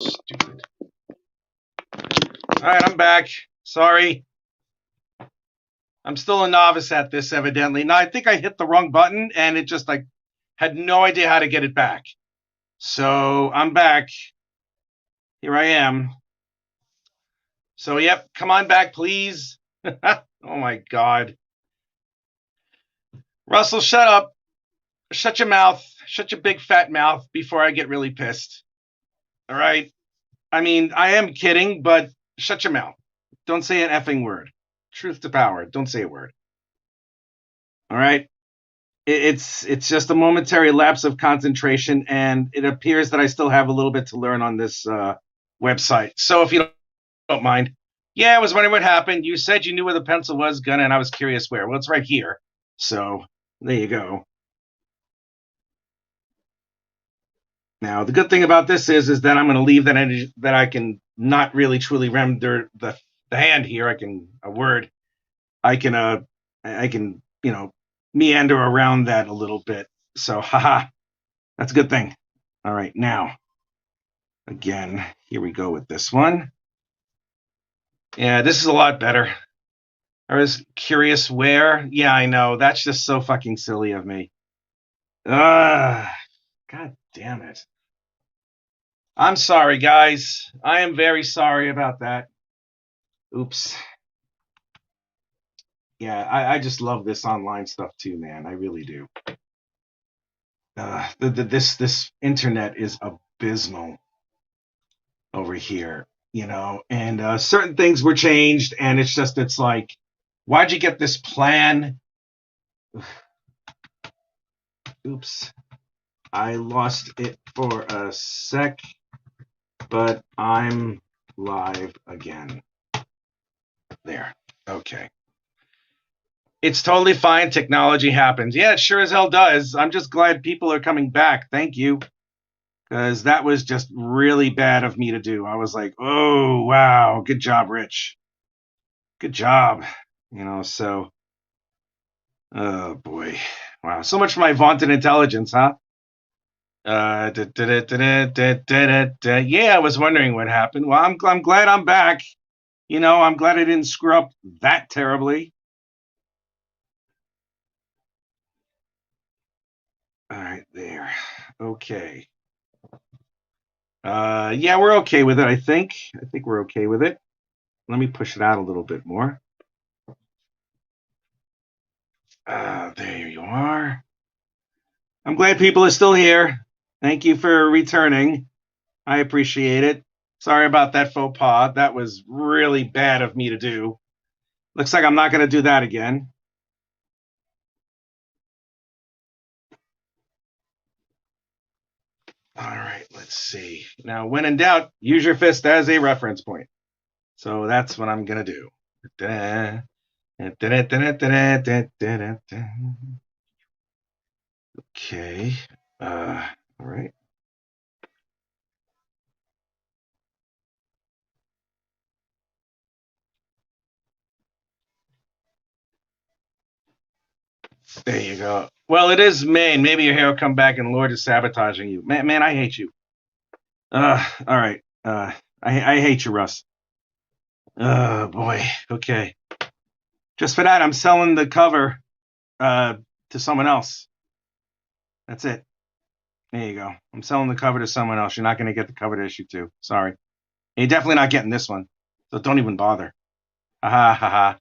Stupid. All right, I'm back. Sorry. I'm still a novice at this, evidently. Now, I think I hit the wrong button, and it just, like, had no idea how to get it back. So, I'm back. Here I am. So, yep, come on back, please. Oh, my God. Russell, shut up. Shut your mouth. Shut your big fat mouth before I get really pissed. All right? I mean, I am kidding, but shut your mouth. Don't say an effing word. Truth to power. Don't say a word. All right? It's just a momentary lapse of concentration, and it appears that I still have a little bit to learn on this website. So if you don't mind, yeah, I was wondering what happened. You said you knew where the pencil was, Gunna, and I was curious where. Well, it's right here. So there you go. Now the good thing about this is that I'm going to leave that energy that I can not really truly render the hand here. I can a word. I can meander around that a little bit. So haha. That's a good thing. All right, now, again, here we go with this one. Yeah, this is a lot better. I was curious where. Yeah, I know. That's just so fucking silly of me. God damn it. I'm sorry, guys. I am very sorry about that. Oops. Yeah, I just love this online stuff too, man. I really do. This internet is abysmal over here, and certain things were changed, and it's like, why'd you get this plan? Oops, I lost it for a sec, but I'm live again. There. Okay. It's totally fine. Technology happens. Yeah, it sure as hell does. I'm just glad people are coming back. Thank you. Because that was just really bad of me to do. I was like, oh, wow. Good job, Rich. Good job. So, oh, boy. Wow. So much for my vaunted intelligence, huh? Yeah, I was wondering what happened. Well, I'm glad I'm back. I'm glad I didn't screw up that terribly. All right, there. Okay. Yeah, we're okay with it, I think. I think we're okay with it. Let me push it out a little bit more. There you are. I'm glad people are still here. Thank you for returning. I appreciate it. Sorry about that faux pas. That was really bad of me to do. Looks like I'm not going to do that again. All right, let's see. Now, when in doubt, use your fist as a reference point. So that's what I'm going to do. Okay. All right. There you go. Well, it is Maine. Maybe your hair will come back and Lord is sabotaging you. Man, I hate you. All right. I hate you, Russ. Oh, boy. Okay. Just for that, I'm selling the cover to someone else. That's it. There you go. I'm selling the cover to someone else. You're not going to get the cover to issue 2. Sorry. You're definitely not getting this one. So don't even bother. Ha ha ha ha.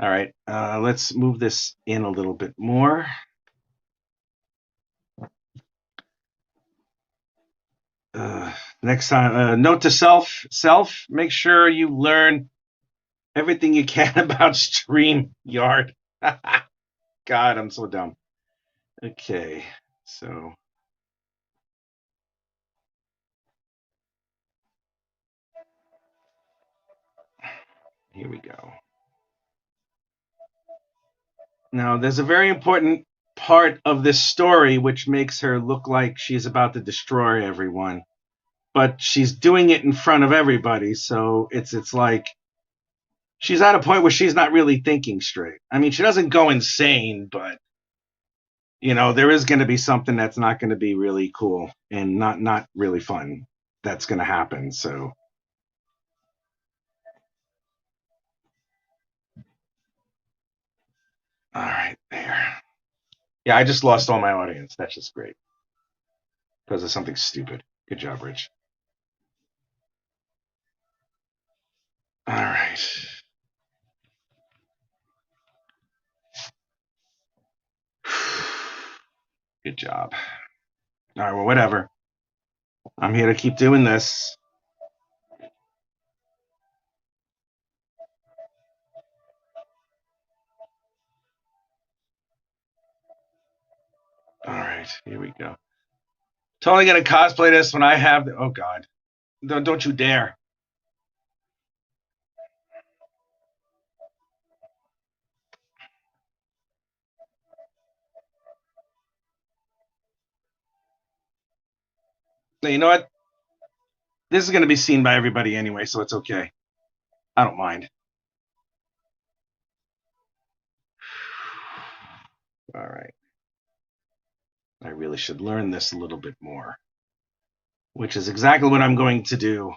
All right. Let's move this in a little bit more. Next time, note to self, make sure you learn everything you can about StreamYard. God, I'm so dumb. Okay, so here we go. Now, there's a very important part of this story which makes her look like she's about to destroy everyone, but she's doing it in front of everybody, so it's like she's at a point where she's not really thinking straight. I mean, she doesn't go insane, but there is going to be something that's not going to be really cool and not really fun. that's going to happen. So, all right, there. Yeah, I just lost all my audience. That's just great because of something stupid. Good job, Rich. All right. Good job. All right, well, whatever. I'm here to keep doing this. All right, here we go. Totally gonna cosplay this when I have the. Oh God, don't you dare! You know what? This is gonna be seen by everybody anyway, so it's okay. I don't mind. All right. I really should learn this a little bit more, which is exactly what I'm going to do.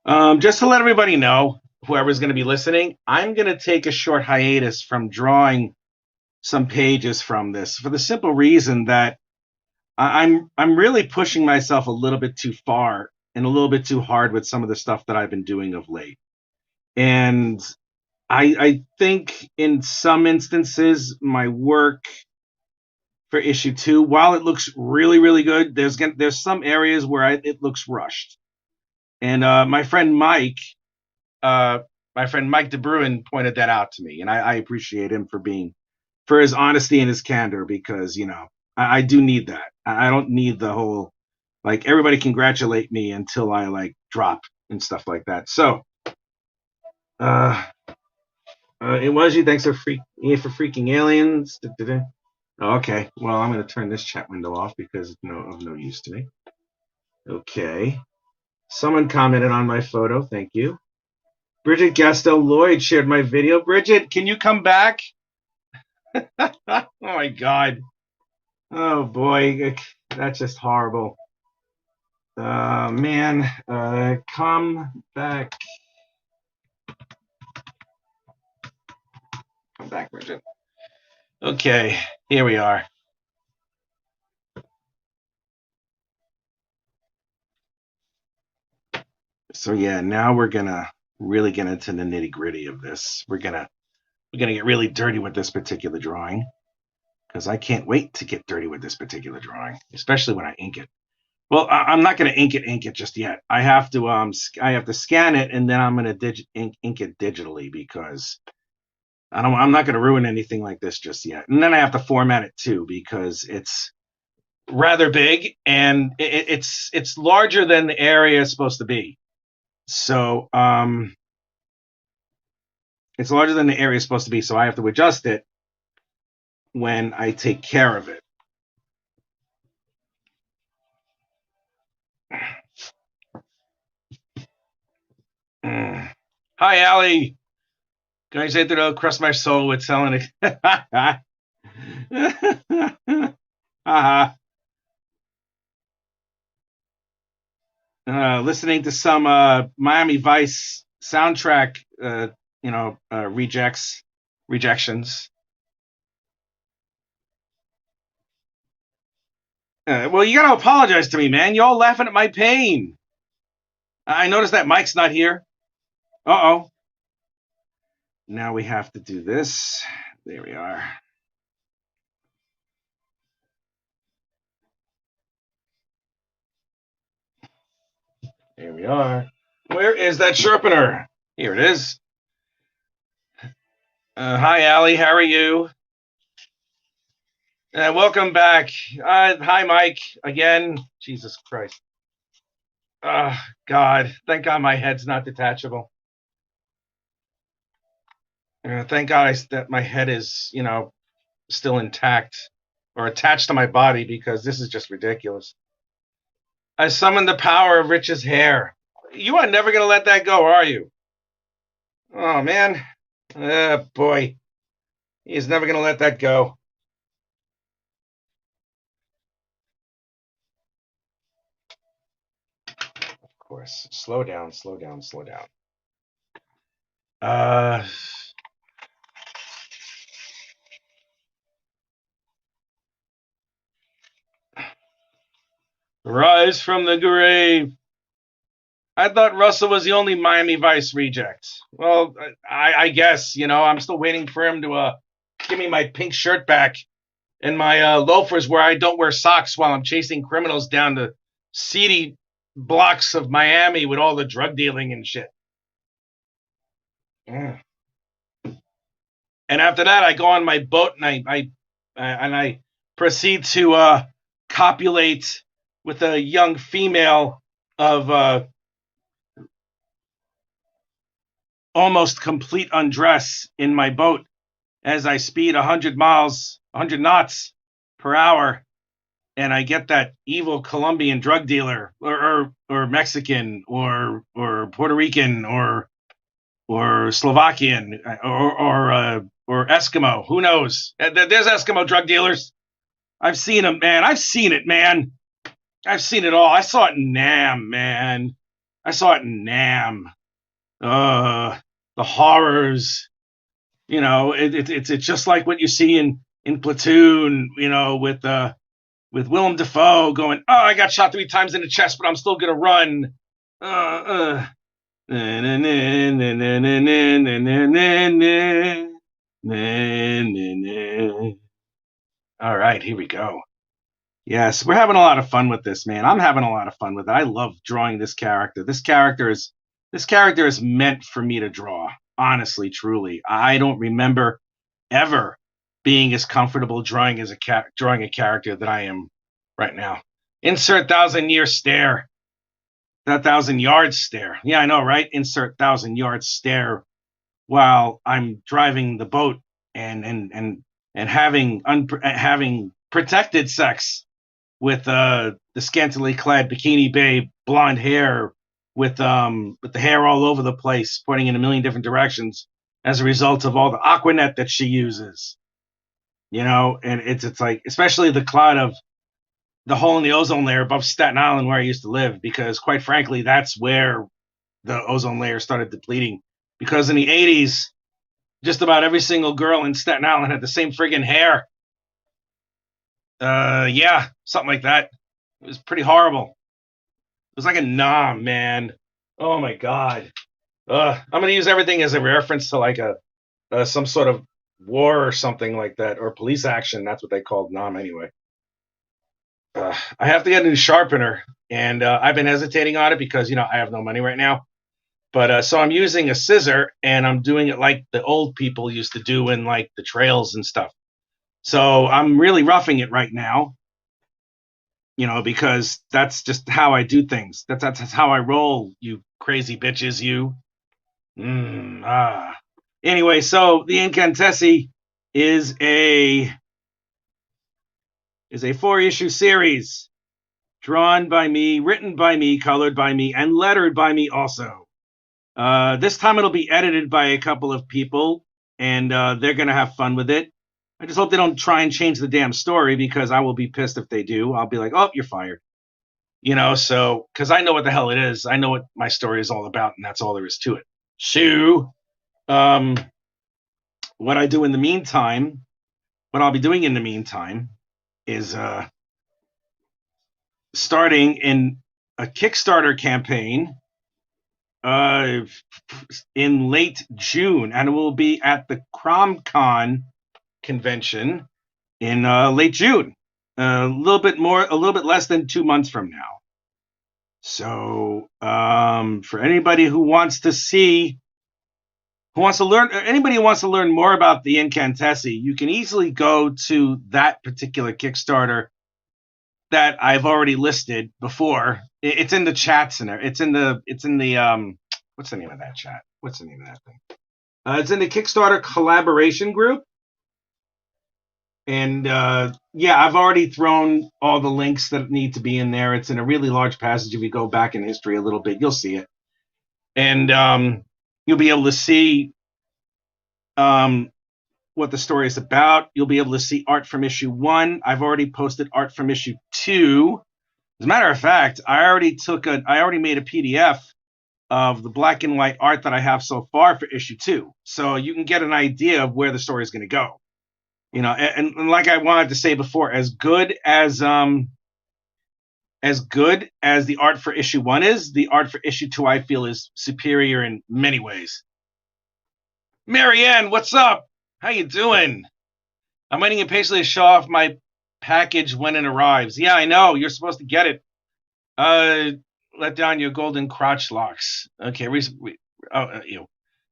Just to let everybody know, whoever's going to be listening, I'm going to take a short hiatus from drawing some pages from this for the simple reason that I'm really pushing myself a little bit too far and a little bit too hard with some of the stuff that I've been doing of late. And I think in some instances, my work for issue 2, while it looks really, really good, there's some areas where it looks rushed. And my friend Mike DeBruin pointed that out to me, and I appreciate him for his honesty and his candor, because I do need that. I don't need the whole like everybody congratulate me until I like drop and stuff like that. So, it was you. Thanks for freaking aliens. Okay, well I'm gonna turn this chat window off because it's of no use to me. Okay, someone commented on my photo. Thank you. Bridget Gastel Lloyd shared my video. Bridget, can you come back? Oh my God. Oh boy, that's just horrible. Man, come back. Come back, Bridget. Okay, here we are. So yeah, now we're gonna really get into the nitty gritty of this. We're gonna get really dirty with this particular drawing, because I can't wait to get dirty with this particular drawing, especially when I ink it. Well, I'm not going to ink it just yet. I have to scan it, and then I'm going to ink it digitally, because I'm not going to ruin anything like this just yet. And then I have to format it too, because it's rather big and it's larger than the area is supposed to be. So it's larger than the area is supposed to be, so I have to adjust it when I take care of it. Hi, Allie. Can I say that it'll crush my soul with selling it? Listening to some Miami Vice soundtrack, rejections. Well, you gotta apologize to me, man. Y'all laughing at my pain. I noticed that Mike's not here. Uh-oh. Now we have to do this. There we are. There we are. Where is that sharpener? Here it is. Hi, Allie. How are you? Welcome back. Hi, Mike. Again. Jesus Christ. Oh, God. Thank God my head's not detachable. Thank God that my head is, still intact or attached to my body, because this is just ridiculous. I summoned the power of Rich's hair. You are never going to let that go, are you? Oh, man. Boy. He's never going to let that go. course. Slow down, slow down, slow down. Uh, Rise from the grave. I thought Russell was the only Miami Vice reject. Well, I guess, I'm still waiting for him to give me my pink shirt back and my loafers where I don't wear socks while I'm chasing criminals down the seedy blocks of Miami with all the drug dealing and shit. Mm. And after that, I go on my boat and I proceed to copulate with a young female of almost complete undress in my boat as I speed 100 knots per hour, and I get that evil Colombian drug dealer or Mexican or Puerto Rican or Slovakian or Eskimo. Who knows? There's Eskimo drug dealers. I've seen them, man. I've seen it, man. I've seen it all. I saw it in Nam, man. I saw it in Nam. The horrors. It's just like what you see in Platoon. With Willem Dafoe going, "Oh, I got shot 3 times in the chest, but I'm still gonna run." All right, here we go. Yes, we're having a lot of fun with this, man. I'm having a lot of fun with it. I love drawing this character. This character is meant for me to draw. Honestly, truly, I don't remember ever being as comfortable drawing drawing a character that I am right now. Insert 1,000-year stare. That 1,000-yard stare. Yeah, I know, right? Insert 1,000-yard stare while I'm driving the boat and having protected sex with the scantily clad bikini babe, blonde hair with the hair all over the place, pointing in a million different directions as a result of all the Aquanet that she uses. And it's like, especially the cloud of the hole in the ozone layer above Staten Island where I used to live, because quite frankly, that's where the ozone layer started depleting. Because in the 80s, just about every single girl in Staten Island had the same friggin' hair. Yeah, something like that. It was pretty horrible. It was like a nom, man. Oh my god. I'm gonna use everything as a reference to like some sort of war or something like that, or police action. That's what they called nom anyway. I have to get a new sharpener, and I've been hesitating on it because I have no money right now. But so I'm using a scissor, and I'm doing it like the old people used to do in like the trails and stuff. So I'm really roughing it right now, because that's just how I do things. That's how I roll, you crazy bitches, you. Anyway, so the Incantessi is a 4-issue series drawn by me, written by me, colored by me, and lettered by me also. This time it'll be edited by a couple of people, and they're going to have fun with it. I just hope they don't try and change the damn story, because I will be pissed if they do. I'll be like, oh, you're fired. So, because I know what the hell it is. I know what my story is all about, and that's all there is to it. So, what I do in the meantime, what I'll be doing in the meantime is starting in a Kickstarter campaign in late June, and it will be at the CromCon convention in late June. A little bit less than 2 months from now. So, for anybody who wants to learn more about the Incantessi, you can easily go to that particular Kickstarter that I've already listed before. It's in the chats in there. It's in the what's the name of that chat? What's the name of that thing? It's in the Kickstarter collaboration group. And yeah, I've already thrown all the links that need to be in there. It's in a really large passage. If you go back in history a little bit, you'll see it. And you'll be able to see what the story is about. You'll be able to see art from issue 1. I've already posted art from issue 2. As a matter of fact, I already made a PDF of the black and white art that I have so far for issue 2. So you can get an idea of where the story is going to go. And like I wanted to say before, as good as the art for issue 1 is, the art for issue 2 I feel is superior in many ways. Marianne, what's up? How you doing? I'm waiting impatiently to show off my package when it arrives. Yeah, I know. You're supposed to get it. Let down your golden crotch locks. Okay, you.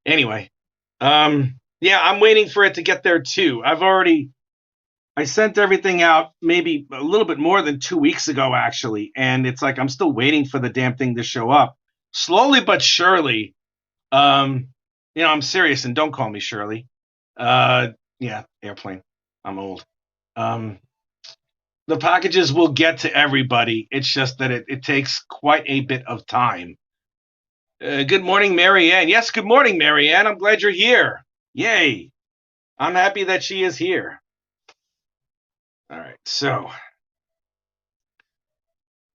Anyway, yeah, I'm waiting for it to get there too. I sent everything out maybe a little bit more than 2 weeks ago, actually, and it's like I'm still waiting for the damn thing to show up. Slowly but surely. I'm serious, and don't call me Shirley. Yeah, airplane. I'm old. The packages will get to everybody. It's just that it takes quite a bit of time. Good morning, Marianne. Yes, good morning, Marianne. I'm glad you're here. Yay. I'm happy that she is here. All right, so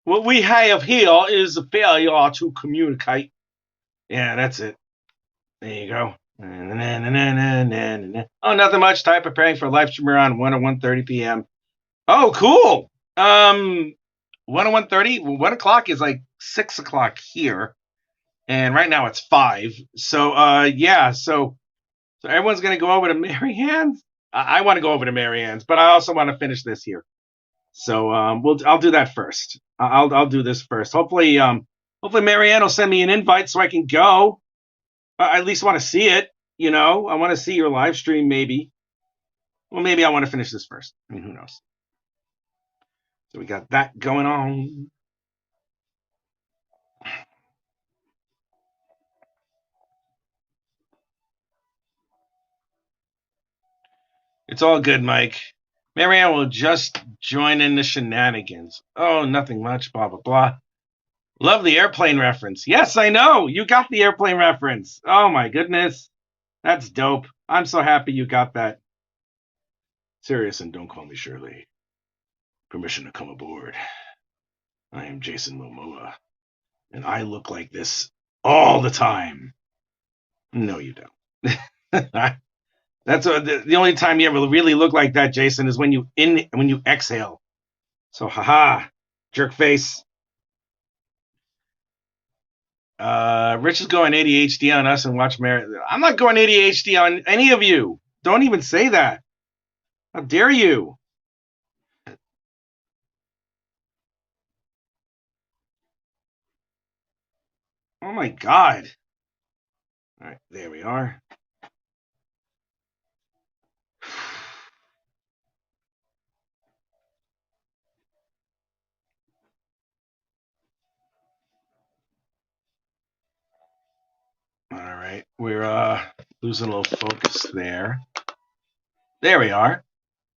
what we have here is a failure to communicate. Yeah, that's it. There you go. Oh, nothing much. Time preparing for a live stream around 1 or 1:30 p.m. Oh, cool. 1 or 1:30. 1 o'clock is like 6 o'clock here, and right now it's 5. So, yeah. So everyone's gonna go over to Marianne's. I want to go over to Marianne's, but I also want to finish this here. So, I'll do that first. I'll do this first. Hopefully, Marianne will send me an invite so I can go. I at least want to see it. I want to see your live stream, maybe. Well, maybe I want to finish this first. I mean, who knows? So we got that going on. It's all good, Mike. Marianne will just join in the shenanigans. Oh, nothing much, blah, blah, blah. Love the airplane reference. Yes, I know. You got the airplane reference. Oh, my goodness. That's dope. I'm so happy you got that. Serious, and don't call me Shirley. Permission to come aboard. I am Jason Momoa, and I look like this all the time. No, you don't. That's the only time you ever really look like that, Jason, is when you exhale. So, haha, jerk face. Rich is going ADHD on us and watch Mary. I'm not going ADHD on any of you. Don't even say that. How dare you? Oh my God. All right, there we are. All right, we're losing a little focus there. There we are.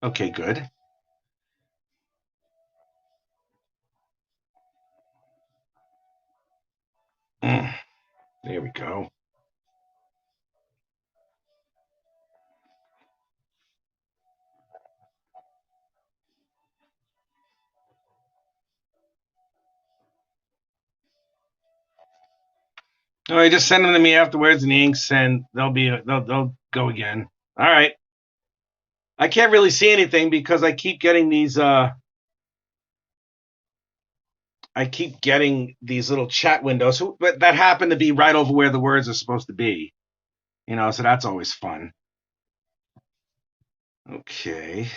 Okay, good. There we go. All right, just send them to me afterwards in the inks, and they'll go again. All right. I can't really see anything because I keep getting these little chat windows that happen to be right over where the words are supposed to be. So that's always fun. Okay.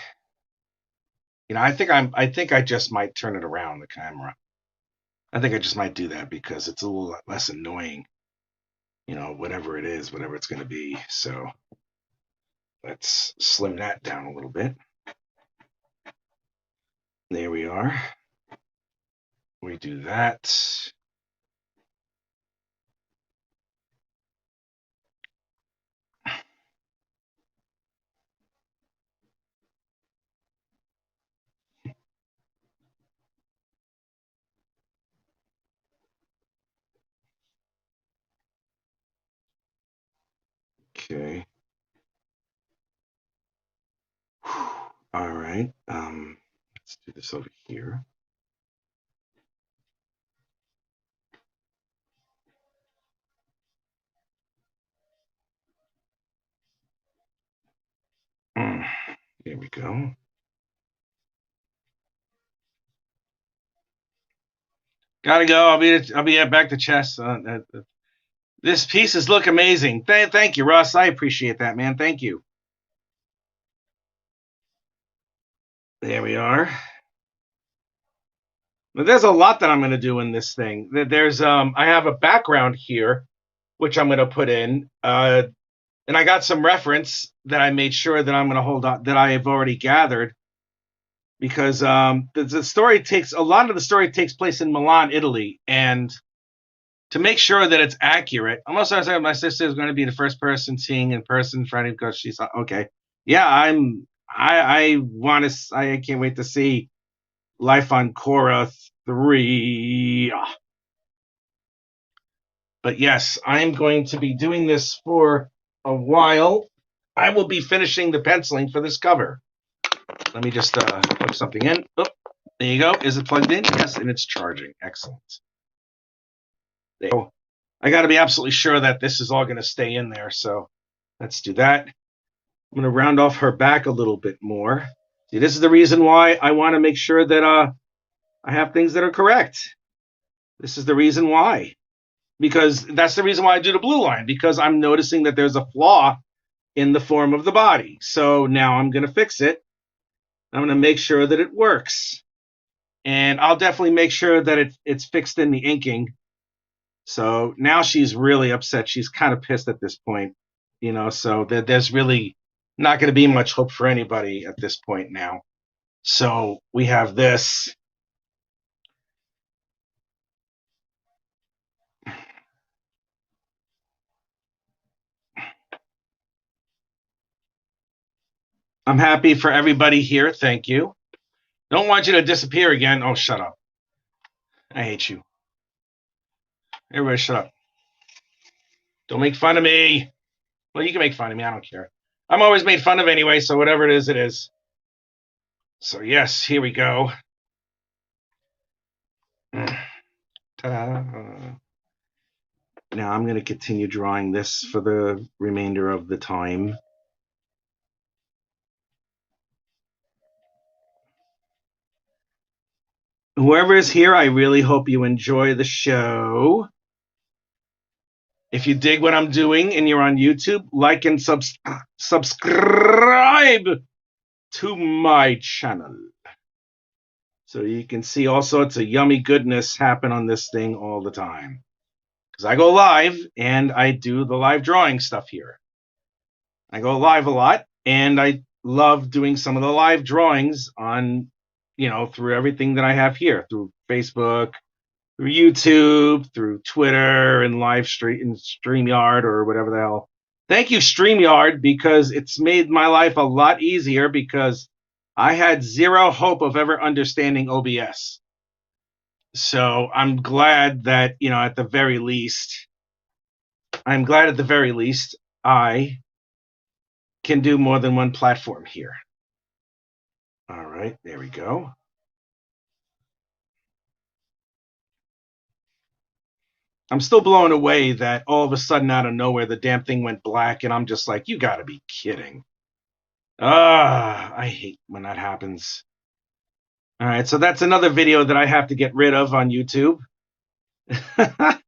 I think I just might turn it around, the camera. I think I just might do that because it's a little less annoying. Whatever it is, whatever it's going to be. So let's slim that down a little bit. There we are. We do that. Okay. All right. Let's do this over here. There we go. Gotta go. I'll be back to chess. This pieces look amazing. Thank you, Russ. I appreciate that, man. Thank you. There we are. But there's a lot that I'm going to do in this thing. There's I have a background here, which I'm going to put in, and I got some reference that I made sure that I'm going to hold on that I have already gathered, because the story takes a lot of the story takes place in Milan, Italy, and to make sure that it's accurate, I'm also saying my sister is going to be the first person seeing in person Friday because she's okay. Yeah, I want to. I can't wait to see Life on Korra 3. But yes, I'm going to be doing this for a while. I will be finishing the penciling for this cover. Let me just plug something in. Oh, there you go. Is it plugged in? Yes, and it's charging. Excellent. There you go. I got to be absolutely sure that this is all going to stay in there. So let's do that. I'm going to round off her back a little bit more. See, this is the reason why I want to make sure that I have things that are correct. This is the reason why. Because that's the reason why I do the blue line, because I'm noticing that there's a flaw in the form of the body. So now I'm going to fix it. I'm going to make sure that it works. And I'll definitely make sure that it's fixed in the inking. So now she's really upset. She's kind of pissed at this point, so there's really not going to be much hope for anybody at this point now. So we have this. I'm happy for everybody here. Thank you. Don't want you to disappear again. Oh, shut up. I hate you. Everybody shut up. Don't make fun of me. Well, you can make fun of me. I don't care. I'm always made fun of anyway, so whatever it is, it is. So, yes, here we go. Ta-da. Now I'm going to continue drawing this for the remainder of the time. Whoever is here, I really hope you enjoy the show. If you dig what I'm doing and you're on YouTube, like and subscribe to my channel, so you can see all sorts of yummy goodness happen on this thing all the time. Because I go live and I do the live drawing stuff here. I go live a lot, and I love doing some of the live drawings on, through everything that I have here, through Facebook, through YouTube, through Twitter, and live stream and StreamYard or whatever the hell. Thank you, StreamYard, because it's made my life a lot easier, because I had zero hope of ever understanding OBS. So I'm glad that, at the very least, I can do more than one platform here. All right, there we go. I'm still blown away that all of a sudden, out of nowhere, the damn thing went black, and I'm just like, you gotta be kidding. I hate when that happens. All right, so that's another video that I have to get rid of on YouTube,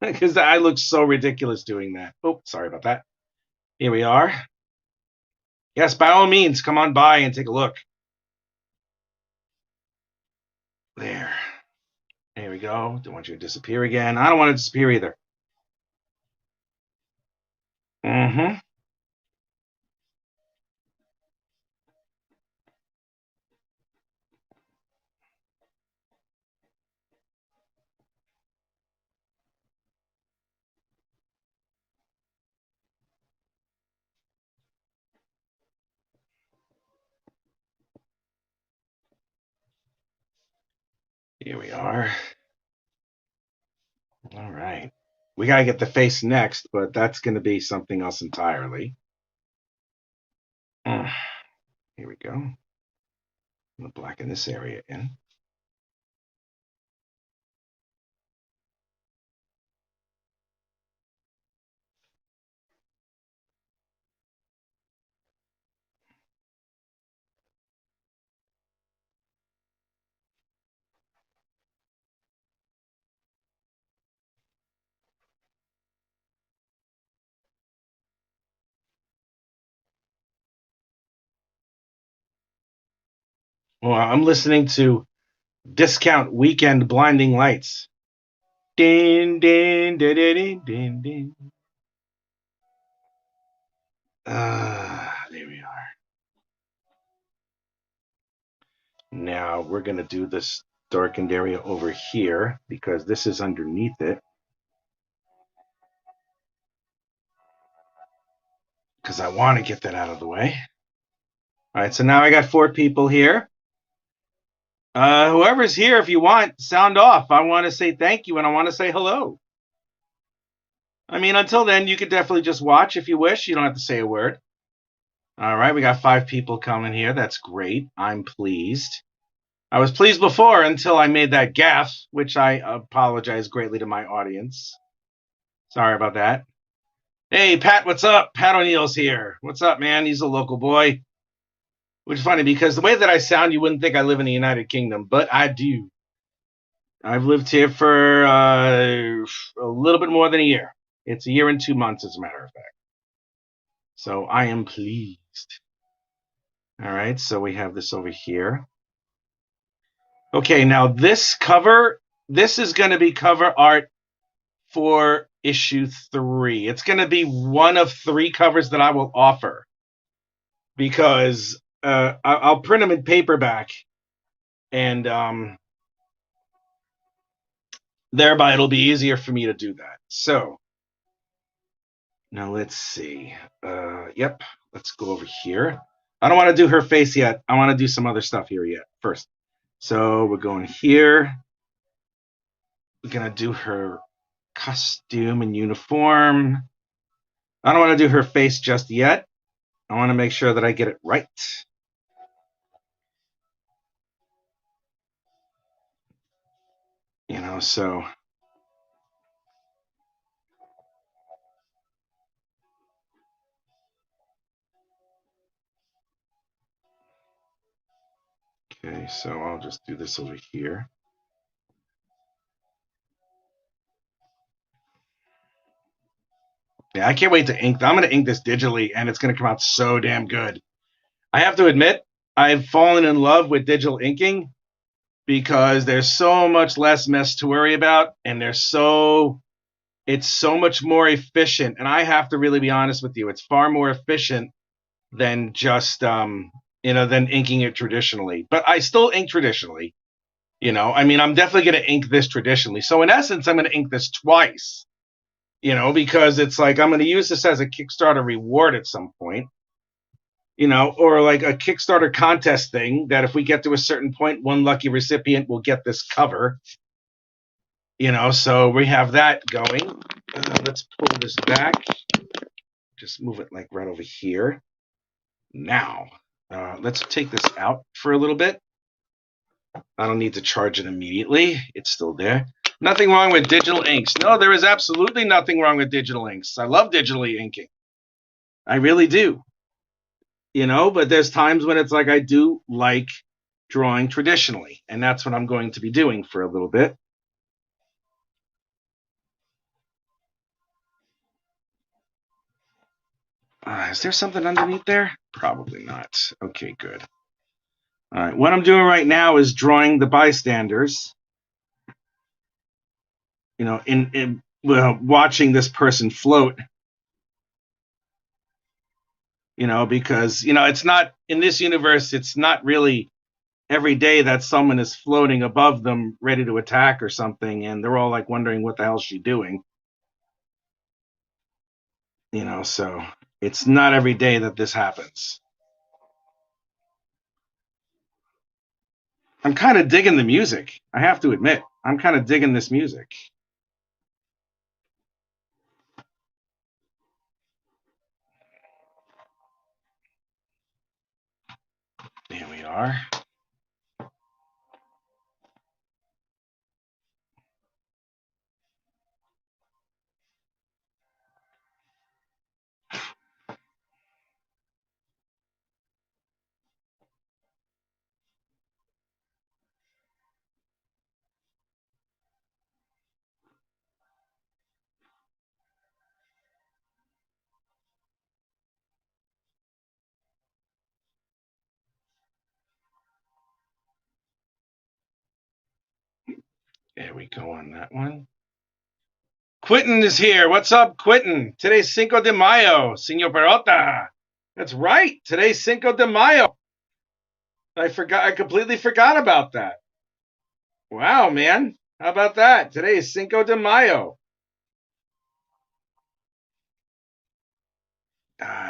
because I look so ridiculous doing that. Oh, sorry about that. Here we are. Yes, by all means, come on by and take a look. There. There we go. Don't want you to disappear again. I don't want to disappear either. Mm-hmm. Here we are. All right. We got to get the face next, but that's going to be something else entirely. Here we go. I'm going to blacken this area in. Well, I'm listening to Discount Weekend Blinding Lights. Din, din, din, din, din, din. There we are. Now we're going to do this darkened area over here because this is underneath it. Because I want to get that out of the way. All right, so now I got 4 people here. Whoever's here, if you want, sound off. I want to say thank you and I want to say hello. I mean, until then, you could definitely just watch if you wish. You don't have to say a word. All right, we got 5 people coming here. That's great. I'm pleased. I was pleased before until I made that gaffe, which I apologize greatly to my audience. Sorry about that. Hey, Pat, what's up? Pat O'Neill's here. What's up, man? He's a local boy. Which is funny because the way that I sound, you wouldn't think I live in the United Kingdom, but I do. I've lived here for a little bit more than a year. It's a year and 2 months, as a matter of fact. So I am pleased. All right, so we have this over here. Okay, now this cover, this is going to be cover art for issue 3. It's going to be one of 3 covers that I will offer because I'll print them in paperback, and thereby it'll be easier for me to do that. So now let's see. Yep, let's go over here. I don't want to do her face yet. I want to do some other stuff here yet first. So we're going here. We're going to do her costume and uniform. I don't want to do her face just yet. I want to make sure that I get it right. You know, so okay, so I'll just do this over here. Yeah, I can't wait to ink. I'm going to ink this digitally, and it's going to come out so damn good. I have to admit, I've fallen in love with digital inking because there's so much less mess to worry about, and it's so much more efficient. And I have to really be honest with you, it's far more efficient than just than inking it traditionally. But I still ink traditionally. I mean, I'm definitely going to ink this traditionally. So in essence, I'm going to ink this twice. Because it's like I'm going to use this as a Kickstarter reward at some point. Or like a Kickstarter contest thing that if we get to a certain point, one lucky recipient will get this cover. So we have that going. Let's pull this back. Just move it like right over here. Now, let's take this out for a little bit. I don't need to charge it immediately. It's still there. Nothing wrong with digital inks. No, there is absolutely nothing wrong with digital inks. I love digitally inking. I really do. But there's times when it's like I do like drawing traditionally, and that's what I'm going to be doing for a little bit. Is there something underneath there? Probably not. Okay, good. All right, what I'm doing right now is drawing the bystanders. In watching this person float. Because it's not in this universe. It's not really every day that someone is floating above them, ready to attack or something, and they're all like wondering what the hell is she doing. So it's not every day that this happens. I'm kind of digging the music. I have to admit, I'm kind of digging this music. Here we are. There we go on that one. Quentin is here. What's up, Quentin? Today's Cinco de Mayo, Señor Perota. That's right. Today's Cinco de Mayo. I completely forgot about that. Wow, man. How about that? Today is Cinco de Mayo.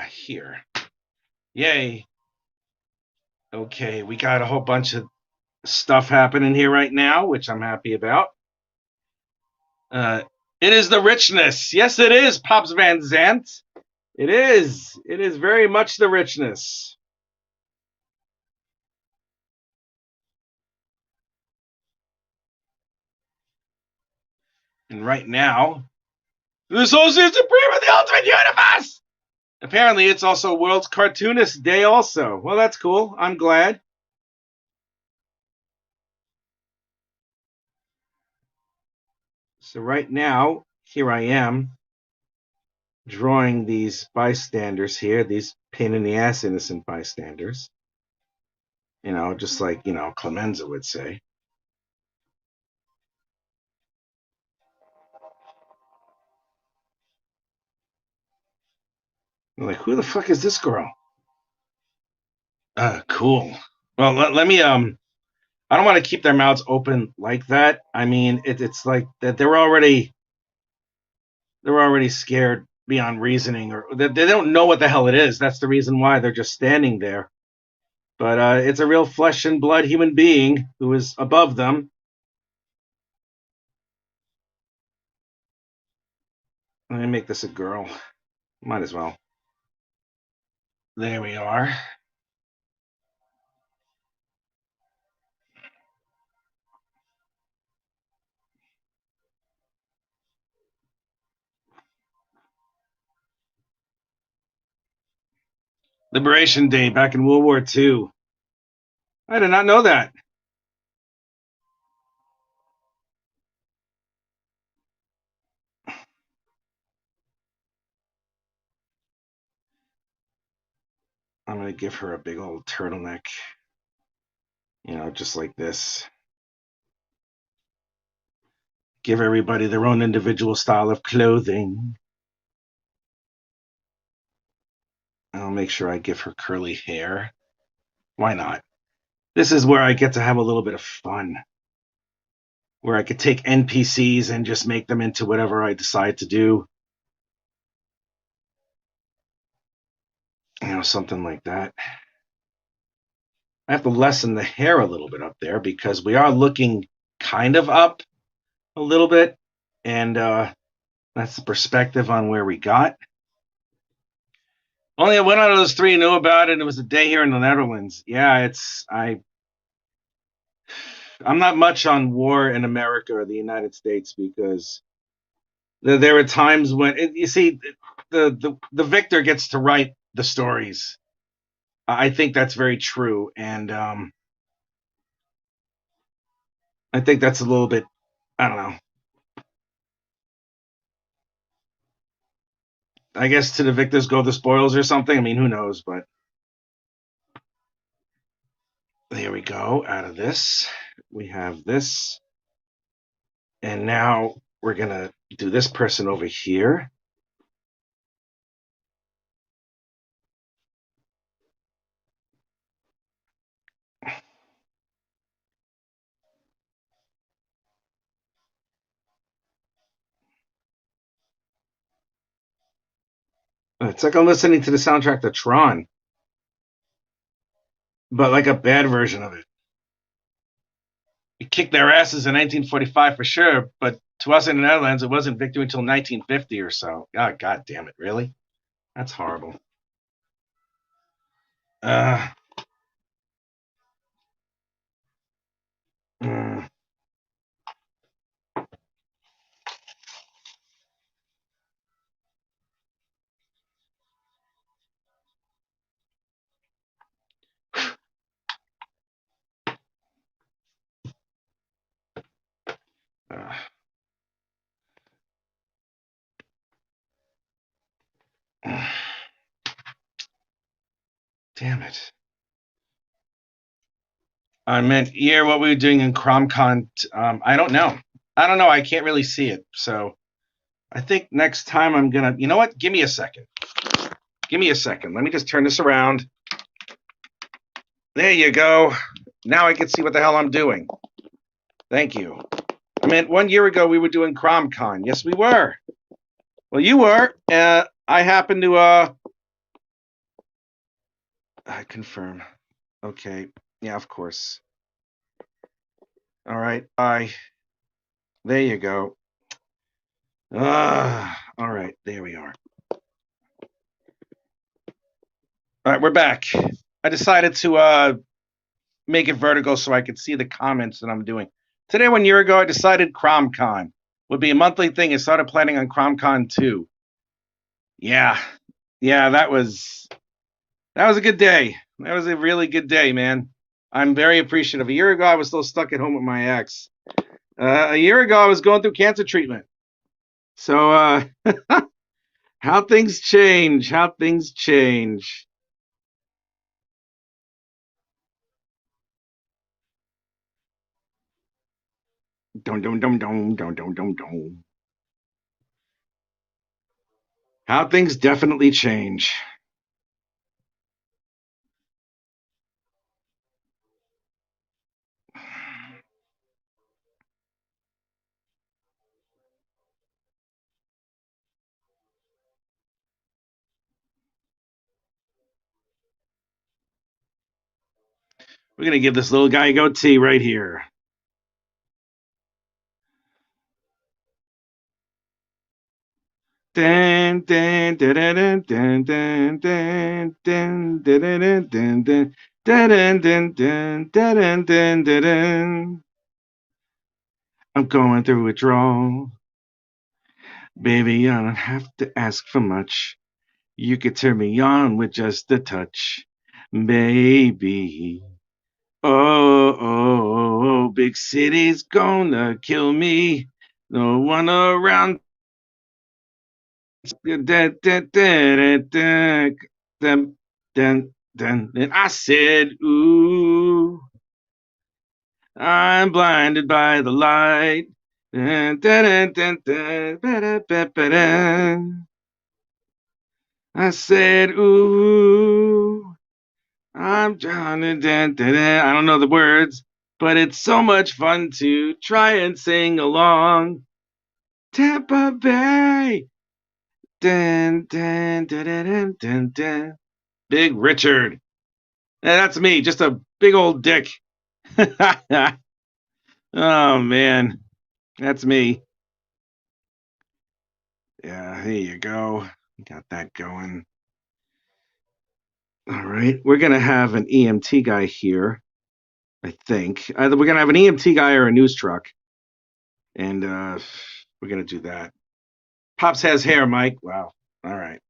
Here. Yay. Okay, we got a whole bunch of stuff happening here right now, which I'm happy about. It is the richness. Yes, it is, Pops Van Zant. It is. It is very much the richness. And right now, the Associate Supreme of the Ultimate Universe! Apparently, it's also World's Cartoonist Day also. Well, that's cool. I'm glad. So right now, here I am, drawing these bystanders here, these pain in the ass innocent bystanders. You know, just like, Clemenza would say. I'm like, who the fuck is this girl? Cool. Well, let me, I don't want to keep their mouths open like that. I mean, it's like that they're already scared beyond reasoning, or they don't know what the hell it is. That's the reason why they're just standing there. But it's a real flesh and blood human being who is above them. Let me make this a girl. Might as well. There we are. Liberation Day back in World War II. I did not know that. I'm going to give her a big old turtleneck. Just like this. Give everybody their own individual style of clothing. I'll make sure I give her curly hair. Why not? This is where I get to have a little bit of fun. Where I could take NPCs and just make them into whatever I decide to do. Something like that. I have to lessen the hair a little bit up there because we are looking kind of up a little bit. And that's the perspective on where we got. Only one out of those three knew about it. It was a day here in the Netherlands. Yeah, I'm not much on war in America or the United States because there are times when you see the victor gets to write the stories. I think that's very true, and I think that's a little bit, I don't know. I guess to the victors go the spoils or something. I mean, who knows? But there we go. Out of this, we have this, and now we're gonna do this person over here. It's like I'm listening to the soundtrack to Tron, but like a bad version of it. We kicked their asses in 1945 for sure, but to us in the Netherlands, it wasn't victory until 1950 or so. Oh, God damn it, really? That's horrible. Mm. Damn it. I meant, what were we doing in CromCon? I don't know. I don't know. I can't really see it. So I think next time I'm going to, you know what? Give me a second. Give me a second. Let me just turn this around. There you go. Now I can see what the hell I'm doing. Thank you. I mean, 1 year ago we were doing CromCon. Yes, we were. Well, you were. I happen to. I confirm. Okay. Yeah, of course. All right. There you go. All right. There we are. All right, we're back. I decided to make it vertical so I could see the comments that I'm doing. Today, 1 year ago, I decided CromCon would be a monthly thing. I started planning on CromCon 2. Yeah. Yeah, that was a good day. That was a really good day, man. I'm very appreciative. A year ago, I was still stuck at home with my ex. A year ago, I was going through cancer treatment. So, how things change. How things change. Dum dum dum dum dum dum dum dum. How things definitely change. We're gonna give this little guy a goatee right here. Dun, dun, dun, dun, dun, dun, dun, dun, dun, dun, dun, dun, dun, dun, dun, dun, dun, dun, dun. I'm going through withdrawal. Baby, I don't have to ask for much. You could turn me on with just a touch. Baby. Oh, big city's gonna kill me. No one around. And I said, ooh, I'm blinded by the light. I said, ooh, I'm drowning. I don't know the words, but it's so much fun to try and sing along. Tampa Bay. Dun, dun, dun, dun, dun, dun, dun. Big Richard. That's me, just a big old dick. Oh, man. That's me. Yeah, here you go. Got that going. All right. We're going to have an EMT guy here, I think. Either we're going to have an EMT guy or a news truck. And we're going to do that. Pops has hair, Mike. Wow. All right.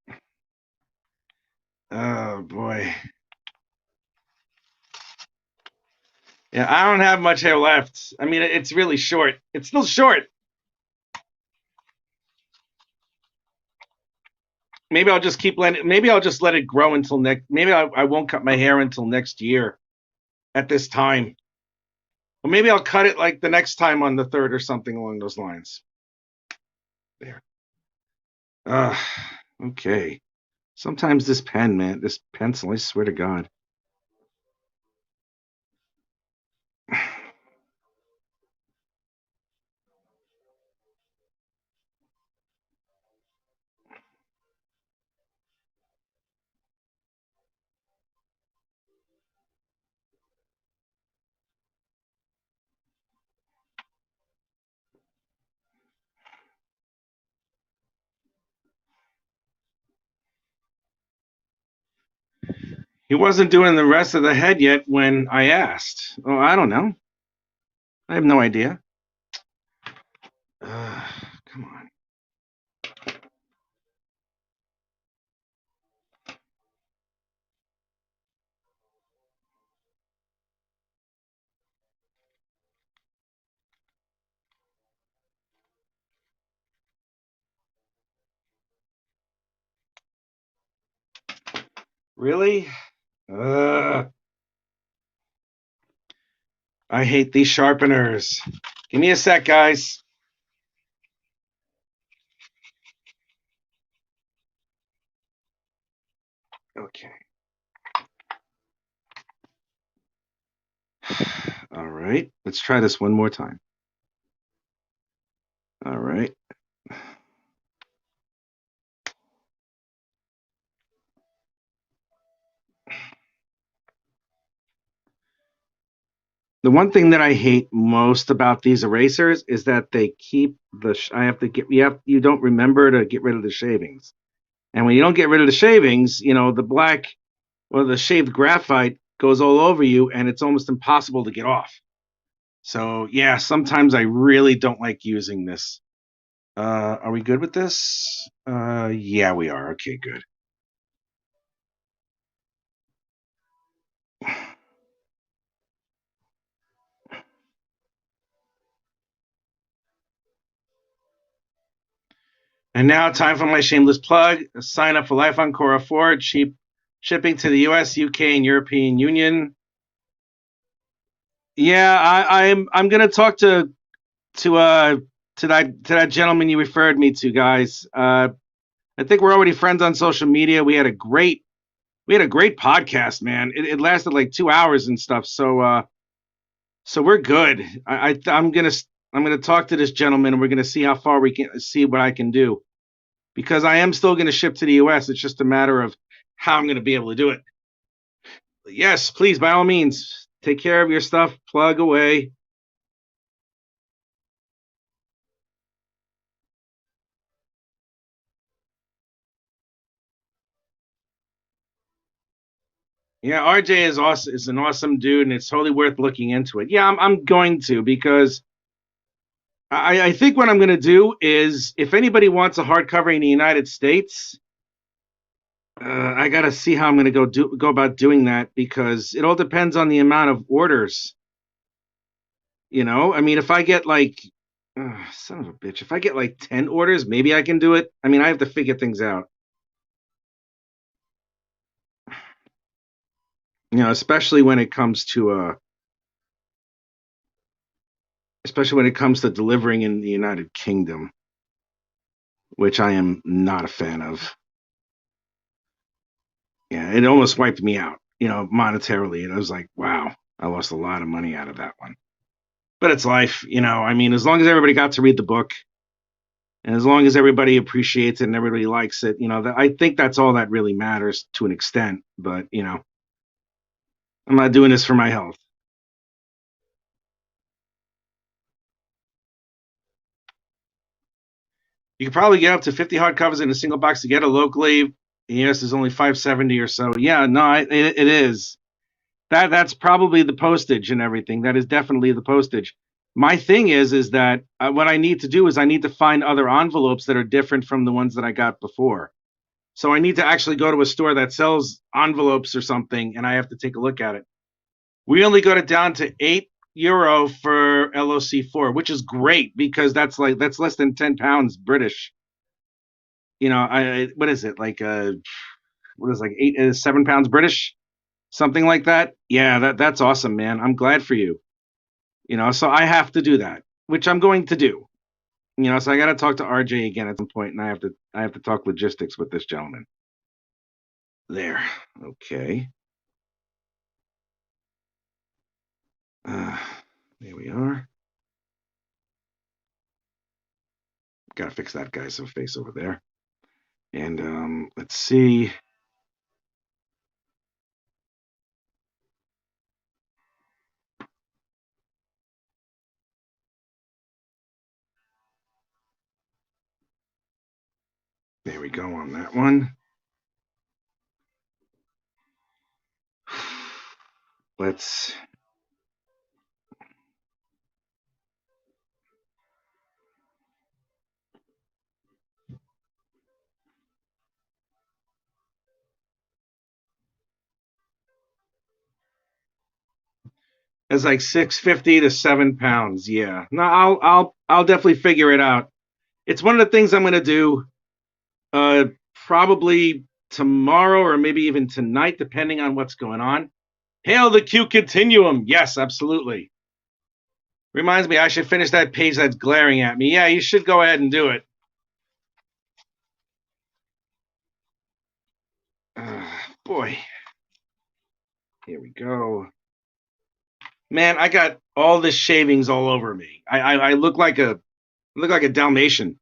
Oh, boy. Yeah, I don't have much hair left. I mean, it's really short. It's still short. Maybe I'll just keep letting. Maybe I'll just let it grow until next. Maybe I won't cut my hair until next year, at this time. Or maybe I'll cut it like the next time on the 3rd or something along those lines. There. Okay. Sometimes this pen, man, this pencil, I swear to God. He wasn't doing the rest of the head yet when I asked. Oh, I don't know. I have no idea. Come on. Really? I hate these sharpeners. Give me a sec, guys. Okay. All right. Let's try this one more time. All right. The one thing that I hate most about these erasers is that they keep I have to get you don't remember to get rid of the shavings. And when you don't get rid of the shavings, the black or the shaved graphite goes all over you and it's almost impossible to get off. So, yeah, sometimes I really don't like using this. Are we good with this? Yeah, we are. Okay, good. And now, time for my shameless plug. Sign up for Life on Cora 4, cheap shipping to the US, UK, and European Union. Yeah, I'm gonna talk to uh to that gentleman you referred me to, guys. I think we're already friends on social media. We had a great podcast, man. It lasted like 2 hours and stuff. So we're good. I'm gonna talk to this gentleman and we're gonna see how far we can see what I can do because I am still gonna ship to the US. It's just a matter of how I'm gonna be able to do it. Yes, please, by all means, take care of your stuff. Plug away. Yeah, RJ is awesome. Is an awesome dude, and it's totally worth looking into it. Yeah, I'm going to because I think what I'm going to do is if anybody wants a hardcover in the United States, I got to see how I'm going to go about doing that because it all depends on the amount of orders. I mean, if I get like, son of a bitch, if I get like 10 orders, maybe I can do it. I mean, I have to figure things out. Especially when it comes to delivering in the United Kingdom, which I am not a fan of. Yeah, it almost wiped me out, monetarily. And I was like, wow, I lost a lot of money out of that one. But it's life. I mean, as long as everybody got to read the book and as long as everybody appreciates it and everybody likes it, I think that's all that really matters to an extent. But, I'm not doing this for my health. You could probably get up to 50 hardcovers in a single box to get it locally. Yes, there's only 570 or so. Yeah, no, it is. That's probably the postage and everything. That is definitely the postage. My thing is that what I need to do is I need to find other envelopes that are different from the ones that I got before. So I need to actually go to a store that sells envelopes or something, and I have to take a look at it. We only got it down to €8 for LOC4, which is great because that's less than £10 British. What is it like? What is like 7 pounds British? Something like that. Yeah, that's awesome, man. I'm glad for you. So I have to do that, which I'm going to do. So I got to talk to RJ again at some point, and I have to talk logistics with this gentleman. There. Okay. Uh, there we are. Got to fix that guy's face over there. And let's see. There we go on that one. Let's. It's like 650 to 7 pounds. Yeah. No, I'll definitely figure it out. It's one of the things I'm gonna do. Probably tomorrow or maybe even tonight, depending on what's going on. Hail the Q Continuum. Yes, absolutely. Reminds me, I should finish that page that's glaring at me. Yeah, you should go ahead and do it. boy. Here we go. Man, I got all this shavings all over me. I look like a Dalmatian,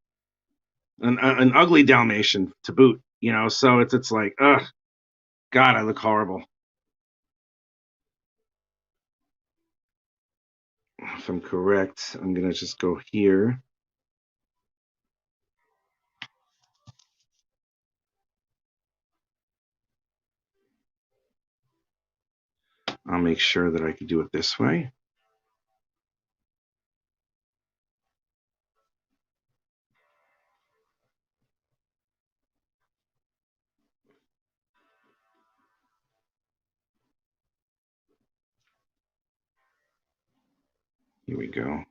an ugly Dalmatian to boot. You know, so it's like, ugh, God, I look horrible. If I'm correct, I'm gonna just go here. I'll make sure that I can do it this way. Here we go.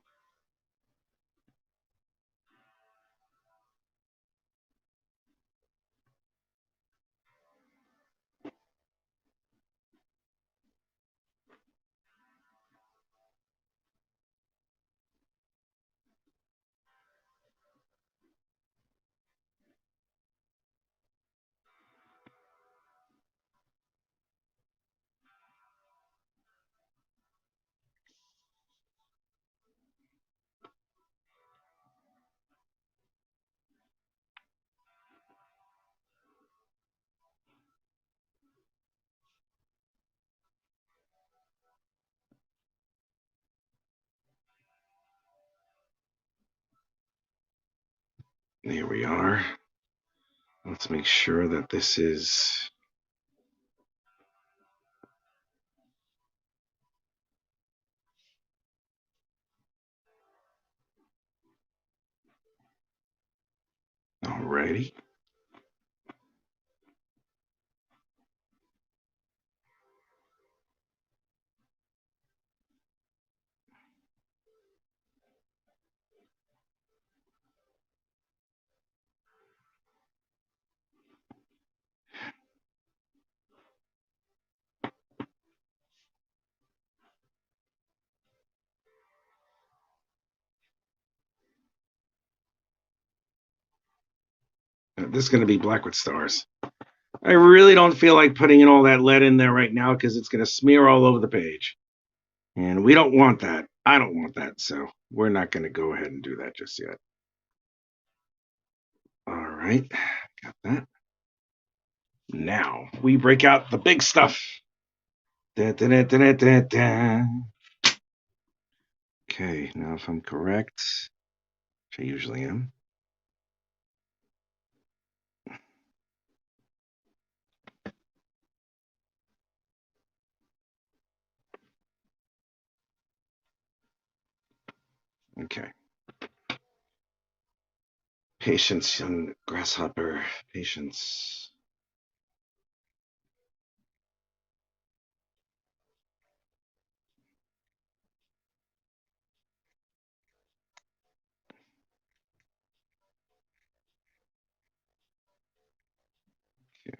There we are. Let's make sure that this is alrighty. This is going to be black with stars. I really don't feel like putting in all that lead in there right now because it's going to smear all over the page. And we don't want that. I don't want that. So we're not going to go ahead and do that just yet. All right. Got that. Now we break out the big stuff. Da, da, da, da, da, da. Okay. Now, if I'm correct, which I usually am. Okay. Patience, young grasshopper. Patience. Okay.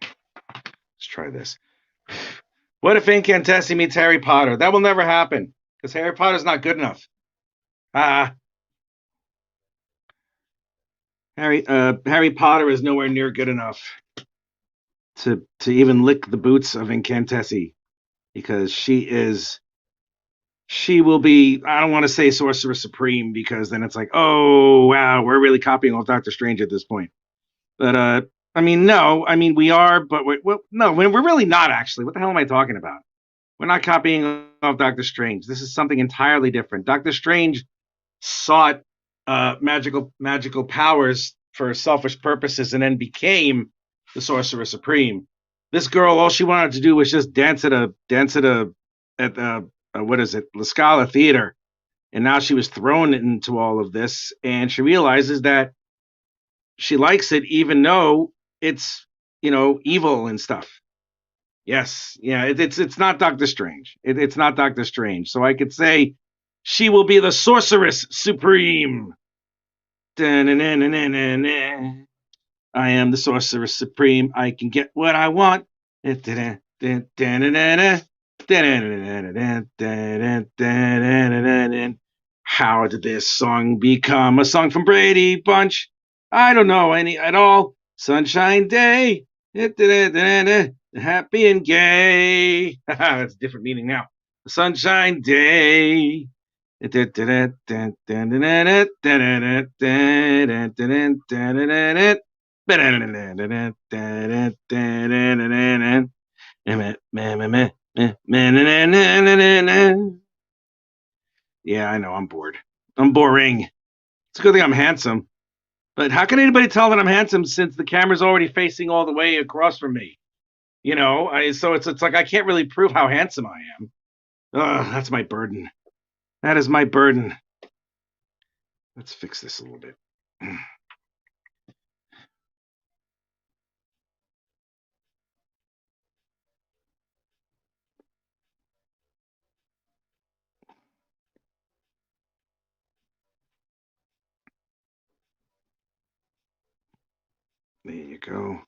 Let's try this. What if Incantessi meets Harry Potter? That will never happen because Harry Potter's not good enough. Harry Potter is nowhere near good enough to even lick the boots of Incantessi because she will be, I don't want to say Sorcerer Supreme because then it's like, oh wow, we're really copying off Doctor Strange at this point. But I mean, no, I mean we are, but no, we're really not actually. What the hell am I talking about? We're not copying off Doctor Strange. This is something entirely different. Doctor Strange sought magical powers for selfish purposes and then became the Sorcerer Supreme. This girl, all she wanted to do was just dance at what is it, La Scala Theater, and now she was thrown into all of this, and she realizes that she likes it, even though it's evil and stuff. Yes, yeah, it's not Doctor Strange. It's not Doctor Strange. So I could say she will be the Sorceress Supreme. Da-na-na-na-na-na. I am the Sorceress Supreme. I can get what I want. How did this song become a song from Brady Bunch? I don't know any at all. Sunshine Day. Happy and gay. That's a different meaning now. The sunshine day. Yeah, I know, I'm bored. I'm boring. It's a good thing I'm handsome. But how can anybody tell that I'm handsome since the camera's already facing all the way across from me? So it's like I can't really prove how handsome I am. Ugh, that's my burden. That is my burden. Let's fix this a little bit. There you go.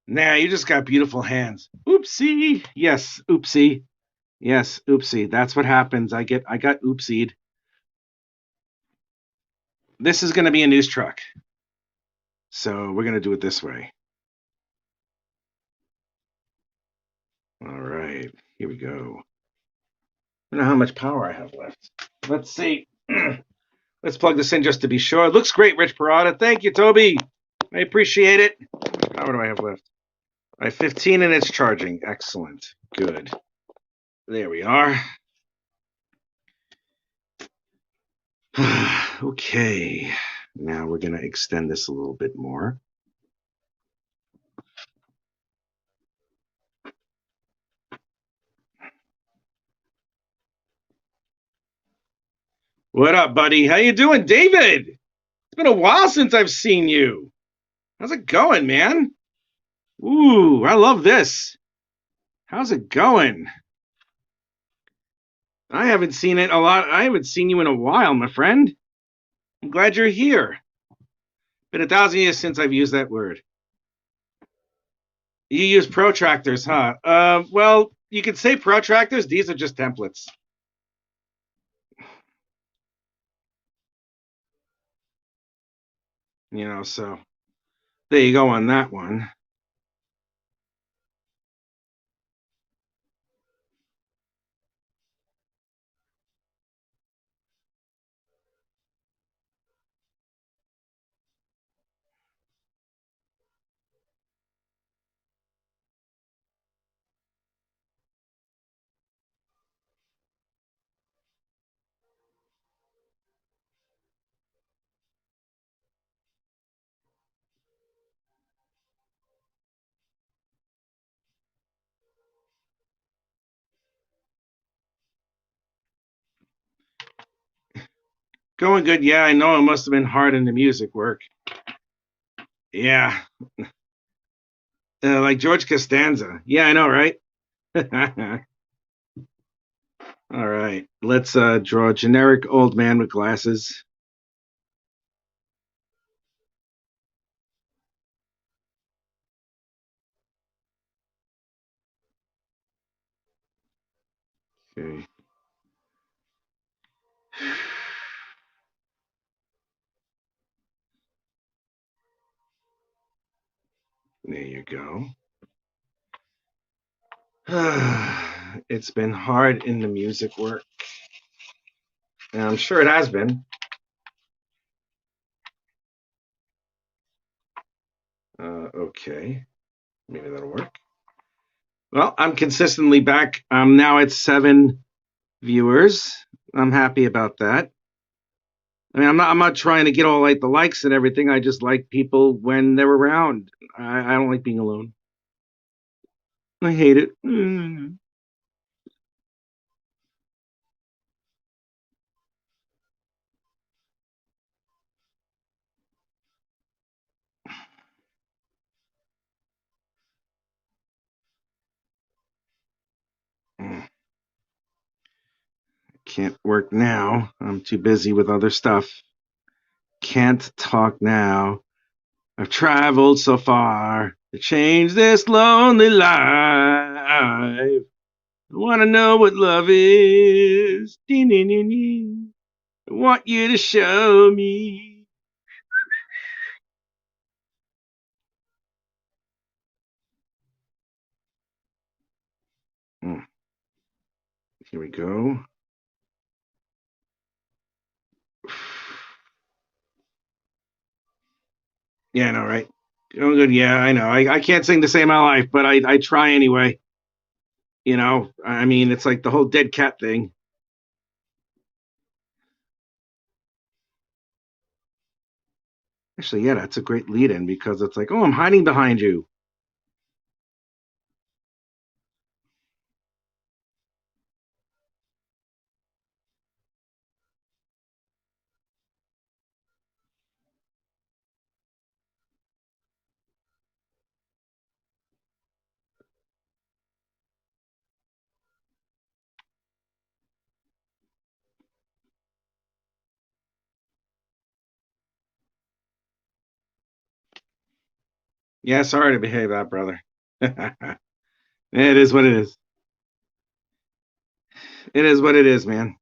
Nah, you just got beautiful hands. Oopsie. Yes, oopsie. Yes, oopsie. That's what happens. I got oopsied. This is gonna be a news truck. So we're gonna do it this way. All right, here we go. I don't know how much power I have left. Let's see. Let's plug this in just to be sure. It looks great, Rich Parada. Thank you, Toby. I appreciate it. How much power do I have left? I have 15 and it's charging. Excellent. Good. There we are. Okay. Now we're going to extend this a little bit more. What up, buddy? How you doing, David? It's been a while since I've seen you. How's it going, man? Ooh, I love this. How's it going? I haven't seen it a lot. I haven't seen you in a while, my friend. I'm glad you're here. Been 1,000 years since I've used that word. You use protractors, huh? Well, you could say protractors. These are just templates. So there you go on that one. Going good. Yeah, I know it must have been hard in the music work. Yeah, like George Costanza. Yeah, I know, right? All right, let's draw a generic old man with glasses. Okay. There you go. It's been hard in the music work. And I'm sure it has been. Okay. Maybe that'll work. Well, I'm consistently back. I'm now at 7 viewers. I'm happy about that. I mean, I'm not trying to get all like the likes and everything. I just like people when they're around. I don't like being alone. I hate it. Can't work now. I'm too busy with other stuff. Can't talk now. I've traveled so far to change this lonely life. I want to know what love is. I want you to show me. Here we go. Yeah, I know, right? Oh, good. Yeah, I know. I can't sing to save my life, but I try anyway. You know, I mean, it's like the whole dead cat thing. Actually, yeah, that's a great lead in because it's like, oh, I'm hiding behind you. Yeah, sorry to behave that, brother. It is what it is. It is what it is, man.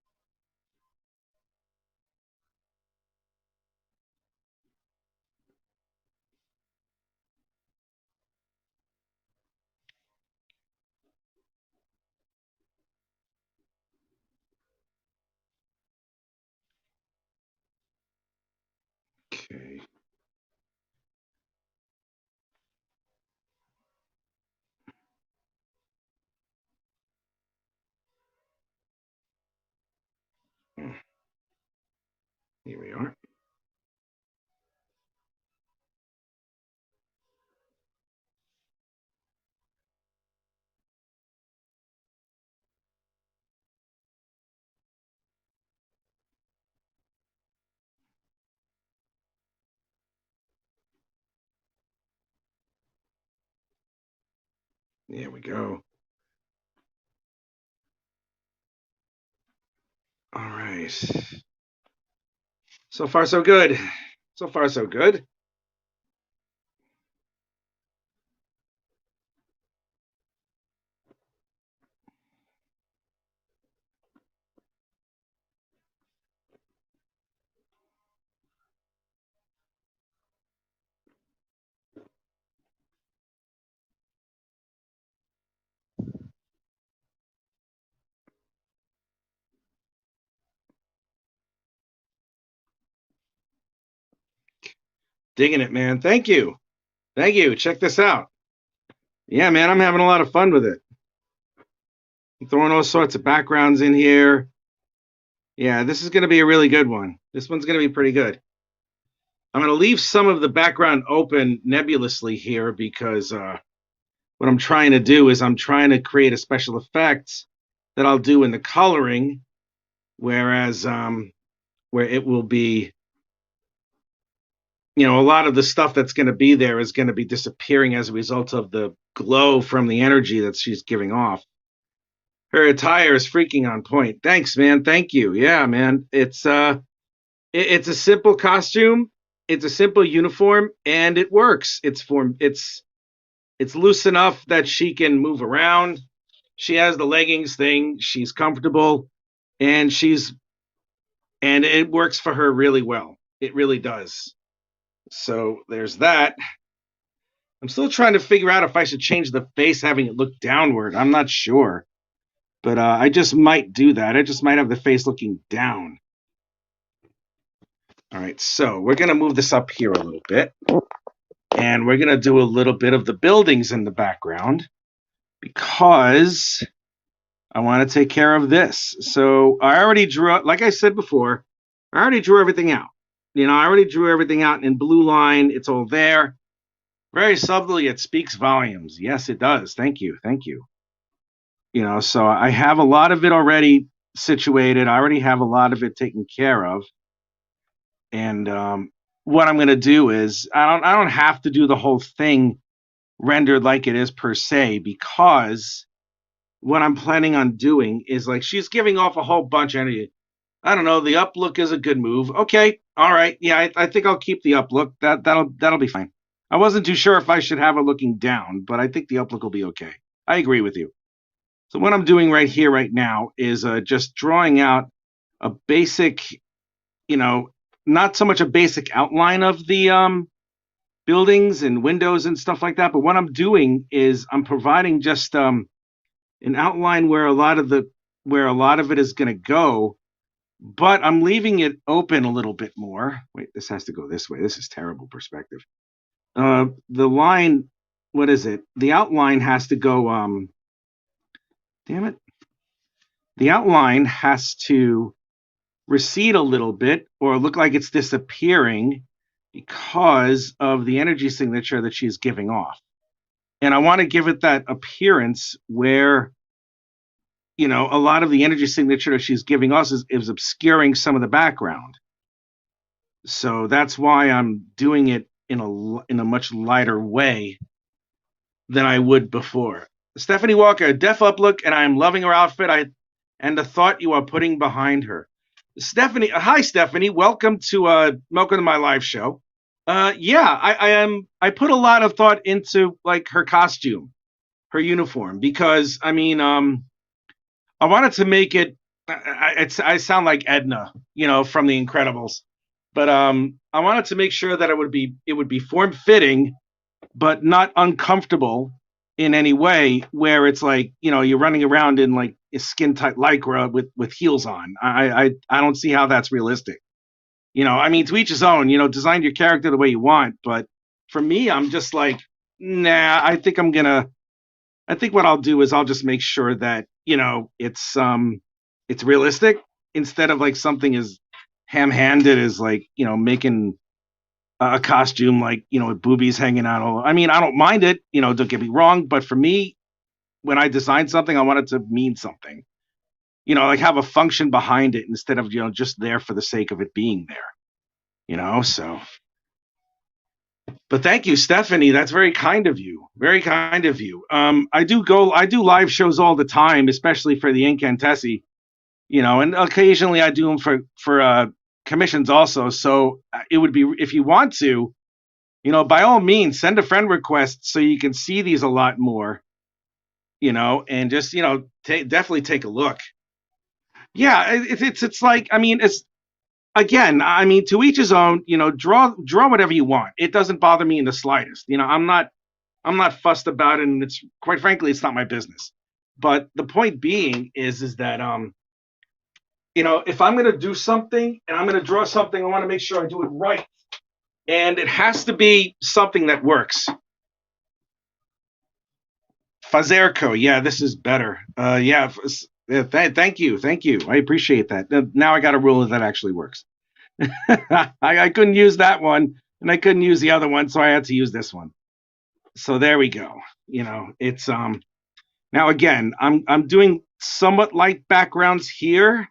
Okay. Here we are. There we go. All right. So far, so good. So far, so good. Digging it, man. Thank you. Thank you. Check this out. Yeah, man, I'm having a lot of fun with it. I'm throwing all sorts of backgrounds in here. Yeah, this is going to be a really good one. This one's going to be pretty good. I'm going to leave some of the background open nebulously here because what I'm trying to do is I'm trying to create a special effect that I'll do in the coloring, whereas where it will be, you know, a lot of the stuff that's going to be there is going to be disappearing as a result of the glow from the energy that she's giving off. Her attire is freaking on point. Thanks, man. Thank you. Yeah, man. It's a simple costume. It's a simple uniform, and it works. It's loose enough that she can move around. She has the leggings thing. She's comfortable, and and it works for her really well. It really does. So there's that. I'm still trying to figure out if I should change the face, having it look downward. I'm not sure, but I just might do that. I just might have the face looking down. All right, so we're going to move this up here a little bit, and we're going to do a little bit of the buildings in the background because I want to take care of this. So I already drew, like I said before, I already drew everything out. You know, I already drew everything out in blue line. It's all there. Very subtly, it speaks volumes. Yes, it does. Thank you. Thank you. You know, so I have a lot of it already situated. I already have a lot of it taken care of. And what I'm going to do is I don't have to do the whole thing rendered like it is per se, because what I'm planning on doing is, like, she's giving off a whole bunch of energy. I don't know. The up look is a good move. Okay, all right. Yeah, I think I'll keep the up look. That'll be fine. I wasn't too sure if I should have her looking down, but I think the up look will be okay. I agree with you. So what I'm doing right here, right now, is just drawing out a basic, you know, not so much a basic outline of the buildings and windows and stuff like that, but what I'm doing is I'm providing just an outline where a lot of the where a lot of it is going to go, but I'm leaving it open a little bit more. Wait, this has to go this way. This is terrible perspective. The line, what is it? The outline has to go, damn it. The outline has to recede a little bit or look like it's disappearing because of the energy signature that she's giving off. And I want to give it that appearance where, you know, a lot of the energy signature that she's giving us is obscuring some of the background. So that's why I'm doing it in a much lighter way than I would before. Stephanie Walker, def up look, and I'm loving her outfit and the thought you are putting behind her. Stephanie, hi Stephanie, welcome to my live show. Yeah, I am. I put a lot of thought into like her costume, her uniform, because I mean, I wanted to make it. I sound like Edna, you know, from The Incredibles, but I wanted to make sure that it would be form fitting, but not uncomfortable in any way. Where it's like, you know, you're running around in like a skin tight lycra with heels on. I don't see how that's realistic. You know, I mean, to each his own. You know, design your character the way you want, but for me, I'm just like, nah. I think what I'll do is I'll just make sure that, you know, it's realistic instead of like something as ham-handed as like, you know, making a costume like, you know, with boobies hanging out. I mean, I don't mind it, you know, don't get me wrong, but for me, when I design something, I want it to mean something. You know, like have a function behind it instead of, you know, just there for the sake of it being there. You know, so but thank you, Stephanie. That's very kind of you. Very kind of you. I do live shows all the time, especially for the Incantessi, you know, and occasionally I do them for commissions also. So it would be, if you want to, you know, by all means, send a friend request so you can see these a lot more, you know, and just, you know, definitely take a look. Yeah, it's like, I mean, it's again, I mean, to each his own. You know, draw whatever you want. It doesn't bother me in the slightest. You know, I'm not fussed about it, and it's quite frankly, it's not my business. But the point being is that you know, if I'm going to do something and I'm going to draw something, I want to make sure I do it right, and it has to be something that works. Fazerco, yeah, this is better. Yeah, thank you, thank you. I appreciate that. Now I got a rule that actually works. I couldn't use that one, and I couldn't use the other one, so I had to use this one. So there we go. You know, it's now again, I'm doing somewhat light backgrounds here,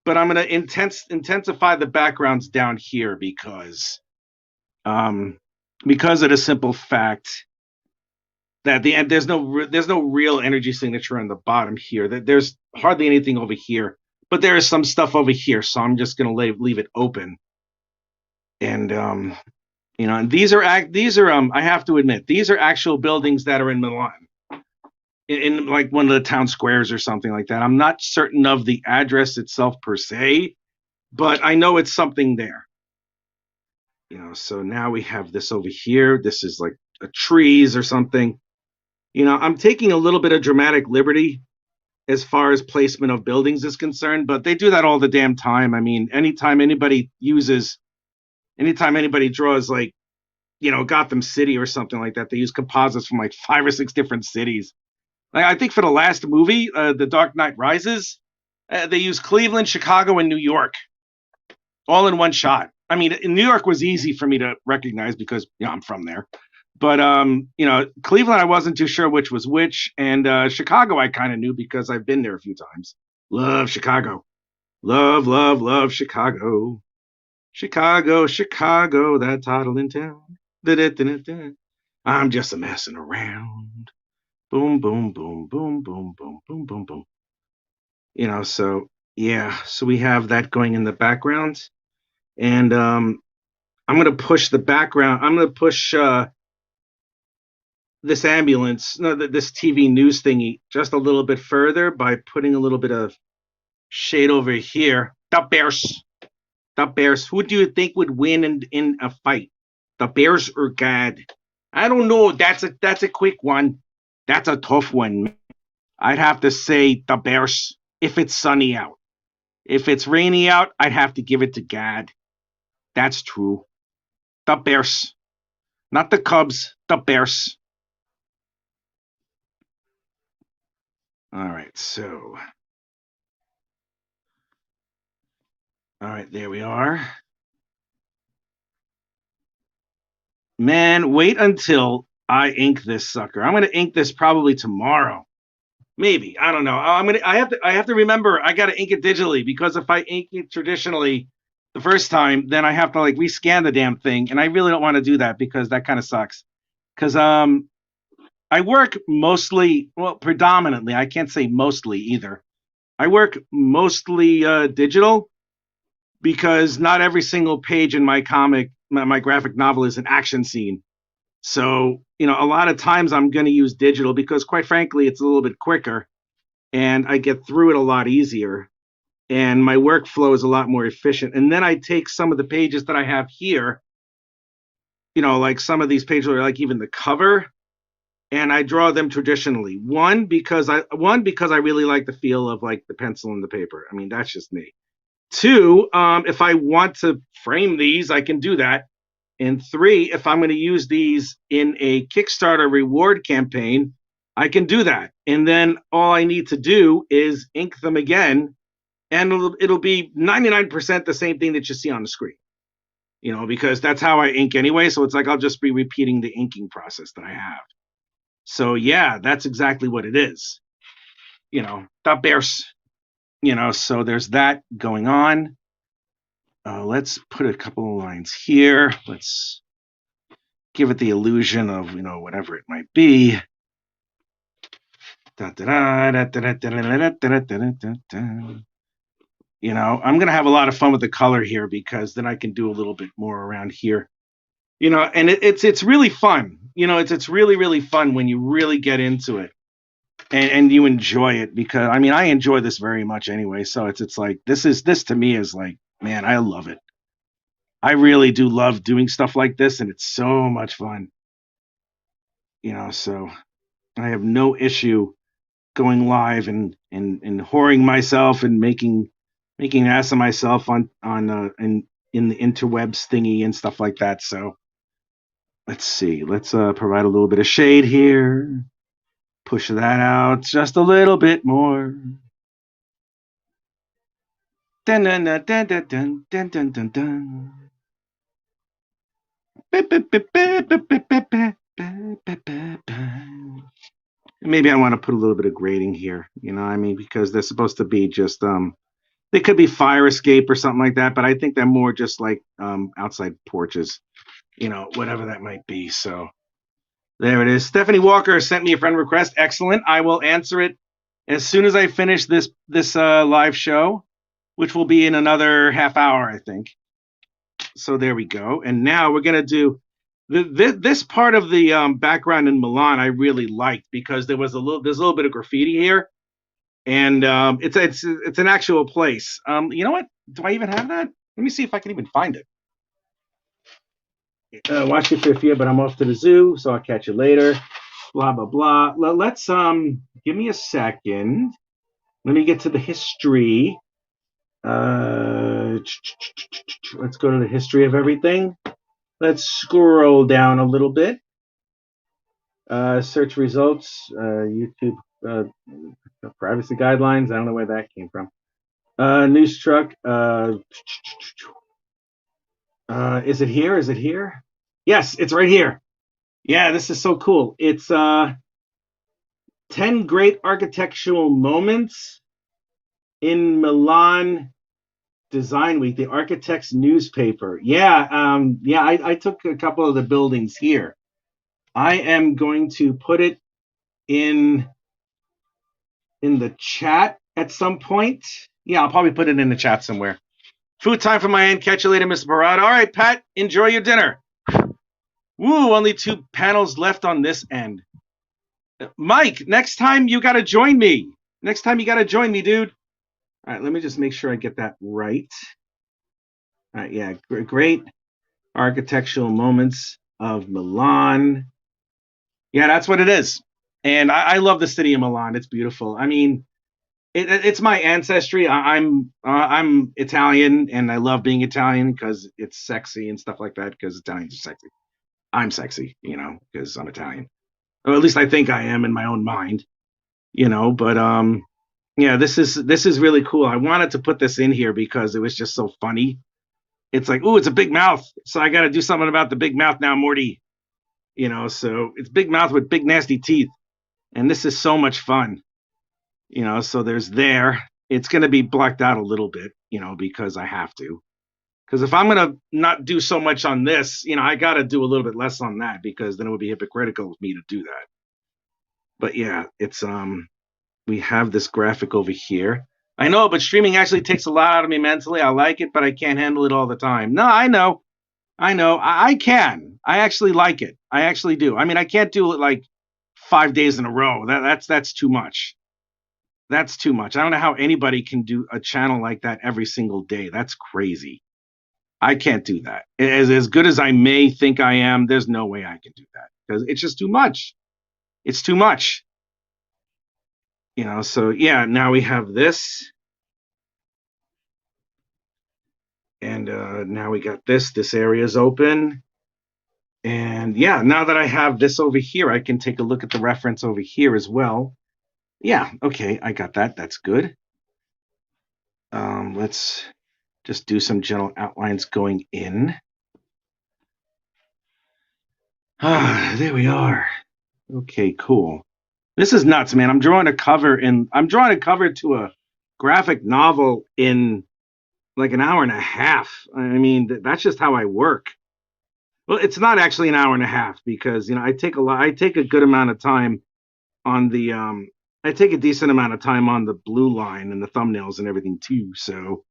but I'm gonna intensify the backgrounds down here um because of the simple fact that the end there's no real energy signature on the bottom here. There's hardly anything over here, but there is some stuff over here, so I'm just gonna leave it open. And you know, and these are I have to admit, these are actual buildings that are in Milan, in like one of the town squares or something like that. I'm not certain of the address itself per se, but I know it's something there. You know, so now we have this over here. This is like a trees or something. You know, I'm taking a little bit of dramatic liberty as far as placement of buildings is concerned, but they do that all the damn time. I mean, anytime anybody draws like, you know, Gotham City or something like that, they use composites from like 5 or 6 different cities. Like, I think for the last movie, The Dark Knight Rises, they used Cleveland, Chicago, and New York all in one shot. I mean, New York was easy for me to recognize because, you know, I'm from there. But you know, Cleveland, I wasn't too sure which was which, and Chicago, I kind of knew because I've been there a few times. Love Chicago, love Chicago, Chicago, that title in town. Da-da-da-da-da. I'm just a messing around. Boom, boom, boom, boom, boom, boom, boom, boom, boom. You know, so yeah, so we have that going in the background, and I'm gonna push the background. I'm gonna push this ambulance, no, this TV news thingy, just a little bit further by putting a little bit of shade over here. The Bears, the Bears. Who do you think would win in a fight? The Bears or God? I don't know. That's a quick one. That's a tough one. I'd have to say the Bears. if it's sunny out. If it's rainy out, I'd have to give it to Gad. That's true. The Bears. Not the Cubs, the Bears. All right, so. All right, there we are. Man, wait until I ink this sucker. I'm going to ink this probably tomorrow. Maybe. I don't know. I have to remember I got to ink it digitally, because if I ink it traditionally the first time, then I have to like rescan the damn thing, and I really don't want to do that because that kind of sucks. Cuz I work mostly, well, predominantly, I can't say mostly either. I work mostly digital, because not every single page in my comic, my graphic novel, is an action scene. So, a lot of times I'm going to use digital because, quite frankly, it's a little bit quicker and I get through it a lot easier. And my workflow is a lot more efficient. And then I take some of the pages that I have here, like some of these pages are like even the cover, and I draw them traditionally. One, because I really like the feel of like the pencil and the paper. I mean, that's just me. Two, if I want to frame these, I can do that. And three, if I'm going to use these in a Kickstarter reward campaign, I can do that. And then all I need to do is ink them again, and it'll be 99% the same thing that you see on the screen. Because that's how I ink anyway. So it's like I'll just be repeating the inking process that I have. So yeah, that's exactly what it is. That bears. So there's that going on. Let's put a couple of lines here. Let's give it the illusion of, whatever it might be. I'm going to have a lot of fun with the color here, because then I can do a little bit more around here. And it's really fun. It's really, really fun when you really get into it and you enjoy it, because I enjoy this very much anyway. So it's like, this to me is like, man, I love it. I really do love doing stuff like this, and it's so much fun. So I have no issue going live and whoring myself and making an ass of myself in the interwebs thingy and stuff like that. So let's see. Let's provide a little bit of shade here. Push that out just a little bit more. Dun, dun, dun, dun, dun, dun, dun, dun, dun, dun. Maybe I want to put a little bit of grading here, because they're supposed to be just they could be fire escape or something like that, but I think they're more just like outside porches, whatever that might be. So there it is. Stephanie Walker sent me a friend request. Excellent. I will answer it as soon as I finish this live show, which will be in another half hour, I think. So there we go. And now we're going to do this part of the background in Milan. I really liked, because there's a little bit of graffiti here, and it's an actual place. You know what? Do I even have that? Let me see if I can even find it. Watch your fifth year, but I'm off to the zoo, so I'll catch you later. Blah blah blah. Let's give me a second. Let me get to the history. Let's go to the history of everything. Let's scroll down a little bit. Search results, YouTube privacy guidelines. I don't know where that came from. News truck. Is it here? Is it here? Yes, it's right here. Yeah, this is so cool. It's 10 great architectural moments in Milan Design Week, the Architects newspaper. Yeah, I took a couple of the buildings here. I am going to put it in the chat at some point. Yeah, I'll probably put it in the chat somewhere. Food time for my end. Catch you later, Mr. Parada. All right, Pat, enjoy your dinner. Woo, only 2 panels left on this end. Mike, next time you got to join me. Next time you got to join me, dude. All right, let me just make sure I get that right. All right, yeah, great architectural moments of Milan. Yeah, that's what it is. And I love the city of Milan. It's beautiful. It's my ancestry. I'm Italian, and I love being Italian because it's sexy and stuff like that. Because Italians are sexy. I'm sexy, because I'm Italian. Or at least I think I am in my own mind, But yeah, this is really cool. I wanted to put this in here because it was just so funny. It's like, oh, it's a big mouth, so I got to do something about the big mouth now, Morty. So it's big mouth with big nasty teeth, and this is so much fun. So there's there. It's going to be blacked out a little bit, because I have to. Because if I'm going to not do so much on this, I got to do a little bit less on that because then it would be hypocritical of me to do that. But yeah, it's we have this graphic over here. I know, but streaming actually takes a lot out of me mentally. I like it, but I can't handle it all the time. No, I know. I know. I can. I actually like it. I actually do. I mean, I can't do it like 5 days in a row. That's too much. That's too much. I don't know how anybody can do a channel like that every single day. That's crazy. I can't do that. As good as I may think I am, there's no way I can do that because it's just too much. It's too much. So yeah, now we have this. And now we got this. This area is open. And yeah, now that I have this over here, I can take a look at the reference over here as well. Yeah, okay, I got that. That's good. Let's just do some general outlines going in. Ah, there we are. Okay, cool. This is nuts, man. I'm drawing a cover to a graphic novel in like an hour and a half. I mean, that's just how I work. Well, it's not actually an hour and a half because I take a good amount of time on the I take a decent amount of time on the blue line and the thumbnails and everything too. So,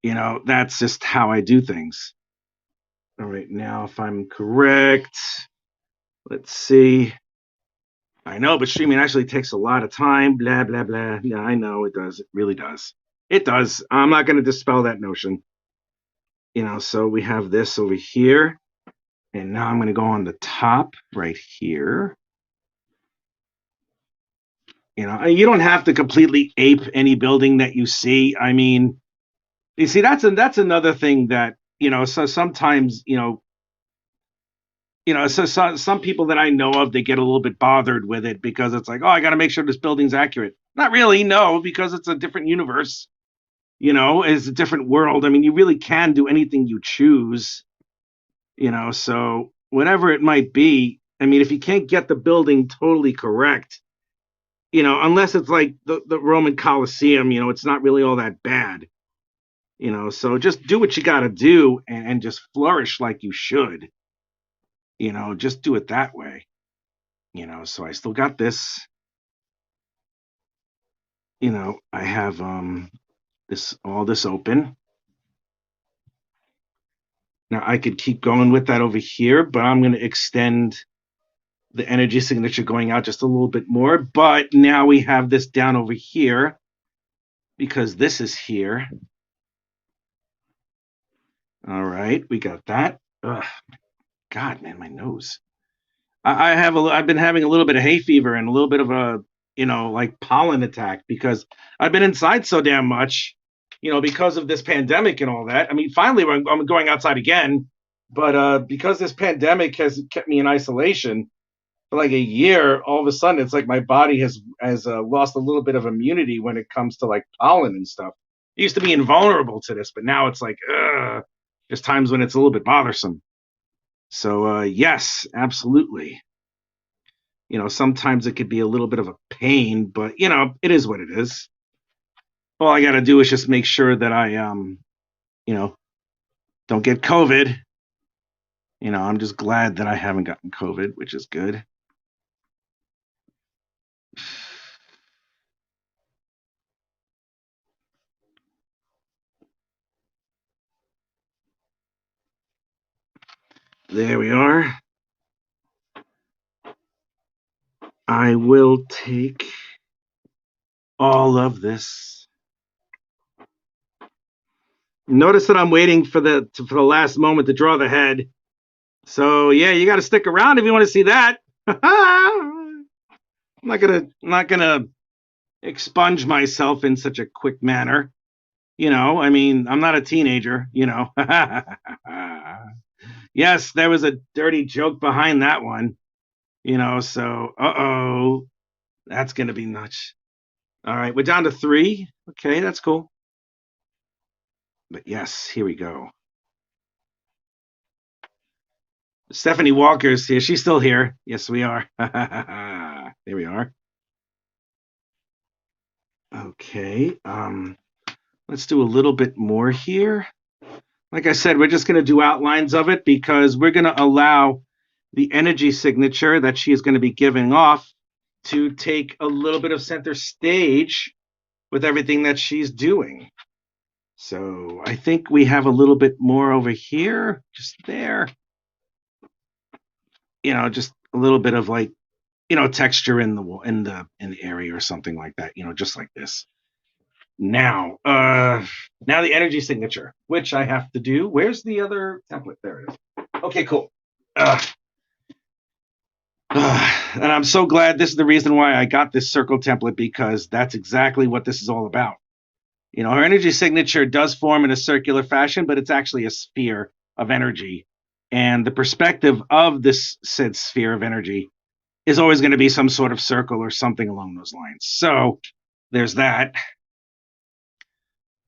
that's just how I do things. All right, now if I'm correct, let's see. I know, but streaming actually takes a lot of time. Blah blah blah. Yeah, I know it does. It really does. It does. I'm not going to dispel that notion. So we have this over here. And now I'm going to go on the top right here. You don't have to completely ape any building that you see. I mean, you see, that's another thing that, so sometimes, so some people that I know of, they get a little bit bothered with it because it's like, oh, I got to make sure this building's accurate. Not really, no, because it's a different universe, it's a different world. I mean, you really can do anything you choose, so whatever it might be. I mean, if you can't get the building totally correct, unless it's like the Roman Colosseum, it's not really all that bad. So just do what you got to do and just flourish like you should. Just do it that way. So I still got this. I have all this open. Now I could keep going with that over here, but I'm going to extend the energy signature going out just a little bit more. But now we have this down over here because this is here. All right, we got that. Ugh, God, man, my nose. I've been having a little bit of hay fever and a little bit of a like pollen attack because I've been inside so damn much, because of this pandemic and all that. I mean, finally I'm going outside again, but because this pandemic has kept me in isolation for like a year, all of a sudden it's like my body has lost a little bit of immunity when it comes to like pollen and stuff. It used to be invulnerable to this, but now it's like, there's times when it's a little bit bothersome. So yes, absolutely. Sometimes it could be a little bit of a pain, but it is what it is. All I got to do is just make sure that I don't get COVID. I'm just glad that I haven't gotten COVID, which is good. There we are. I will take all of this. Notice that I'm waiting for the last moment to draw the head. So yeah, you got to stick around if you want to see that. I'm not gonna expunge myself in such a quick manner. You know, I mean, I'm not a teenager, you know. Yes, there was a dirty joke behind that one, you know, so uh-oh, that's going to be nuts. All right, we're down to 3. Okay, that's cool. But yes, here we go. Stephanie Walker's here. She's still here. Yes, we are. There we are. Okay, let's do a little bit more here. Like I said, we're just going to do outlines of it because we're going to allow the energy signature that she is going to be giving off to take a little bit of center stage with everything that she's doing. So I think we have a little bit more over here, just there. You know, just a little bit of like, you know, texture in the area or something like that. You know, just like this. Now the energy signature, which I have to do. Where's the other template? There it is. Okay, cool. And I'm so glad this is the reason why I got this circle template, because that's exactly what this is all about. You know, her energy signature does form in a circular fashion, but it's actually a sphere of energy. And the perspective of this said sphere of energy is always going to be some sort of circle or something along those lines. So there's that.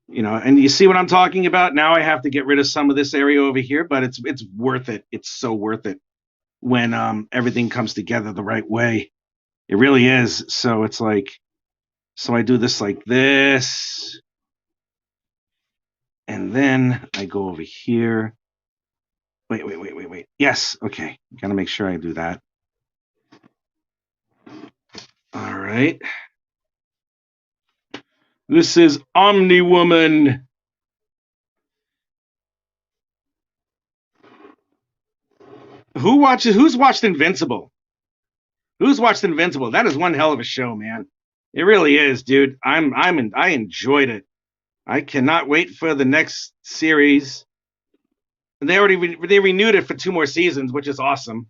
You know, and you see what I'm talking about? Now I have to get rid of some of this area over here, but it's worth it. It's so worth it when everything comes together the right way. It really is. So it's like, so I do this like this, and then I go over here. Wait. Yes, okay. Gotta make sure I do that. All right. This is Omni Woman. Who's watched Invincible? Who's watched Invincible? That is one hell of a show, man. It really is, dude. I enjoyed it. I cannot wait for the next series. They renewed it for 2 more seasons, which is awesome,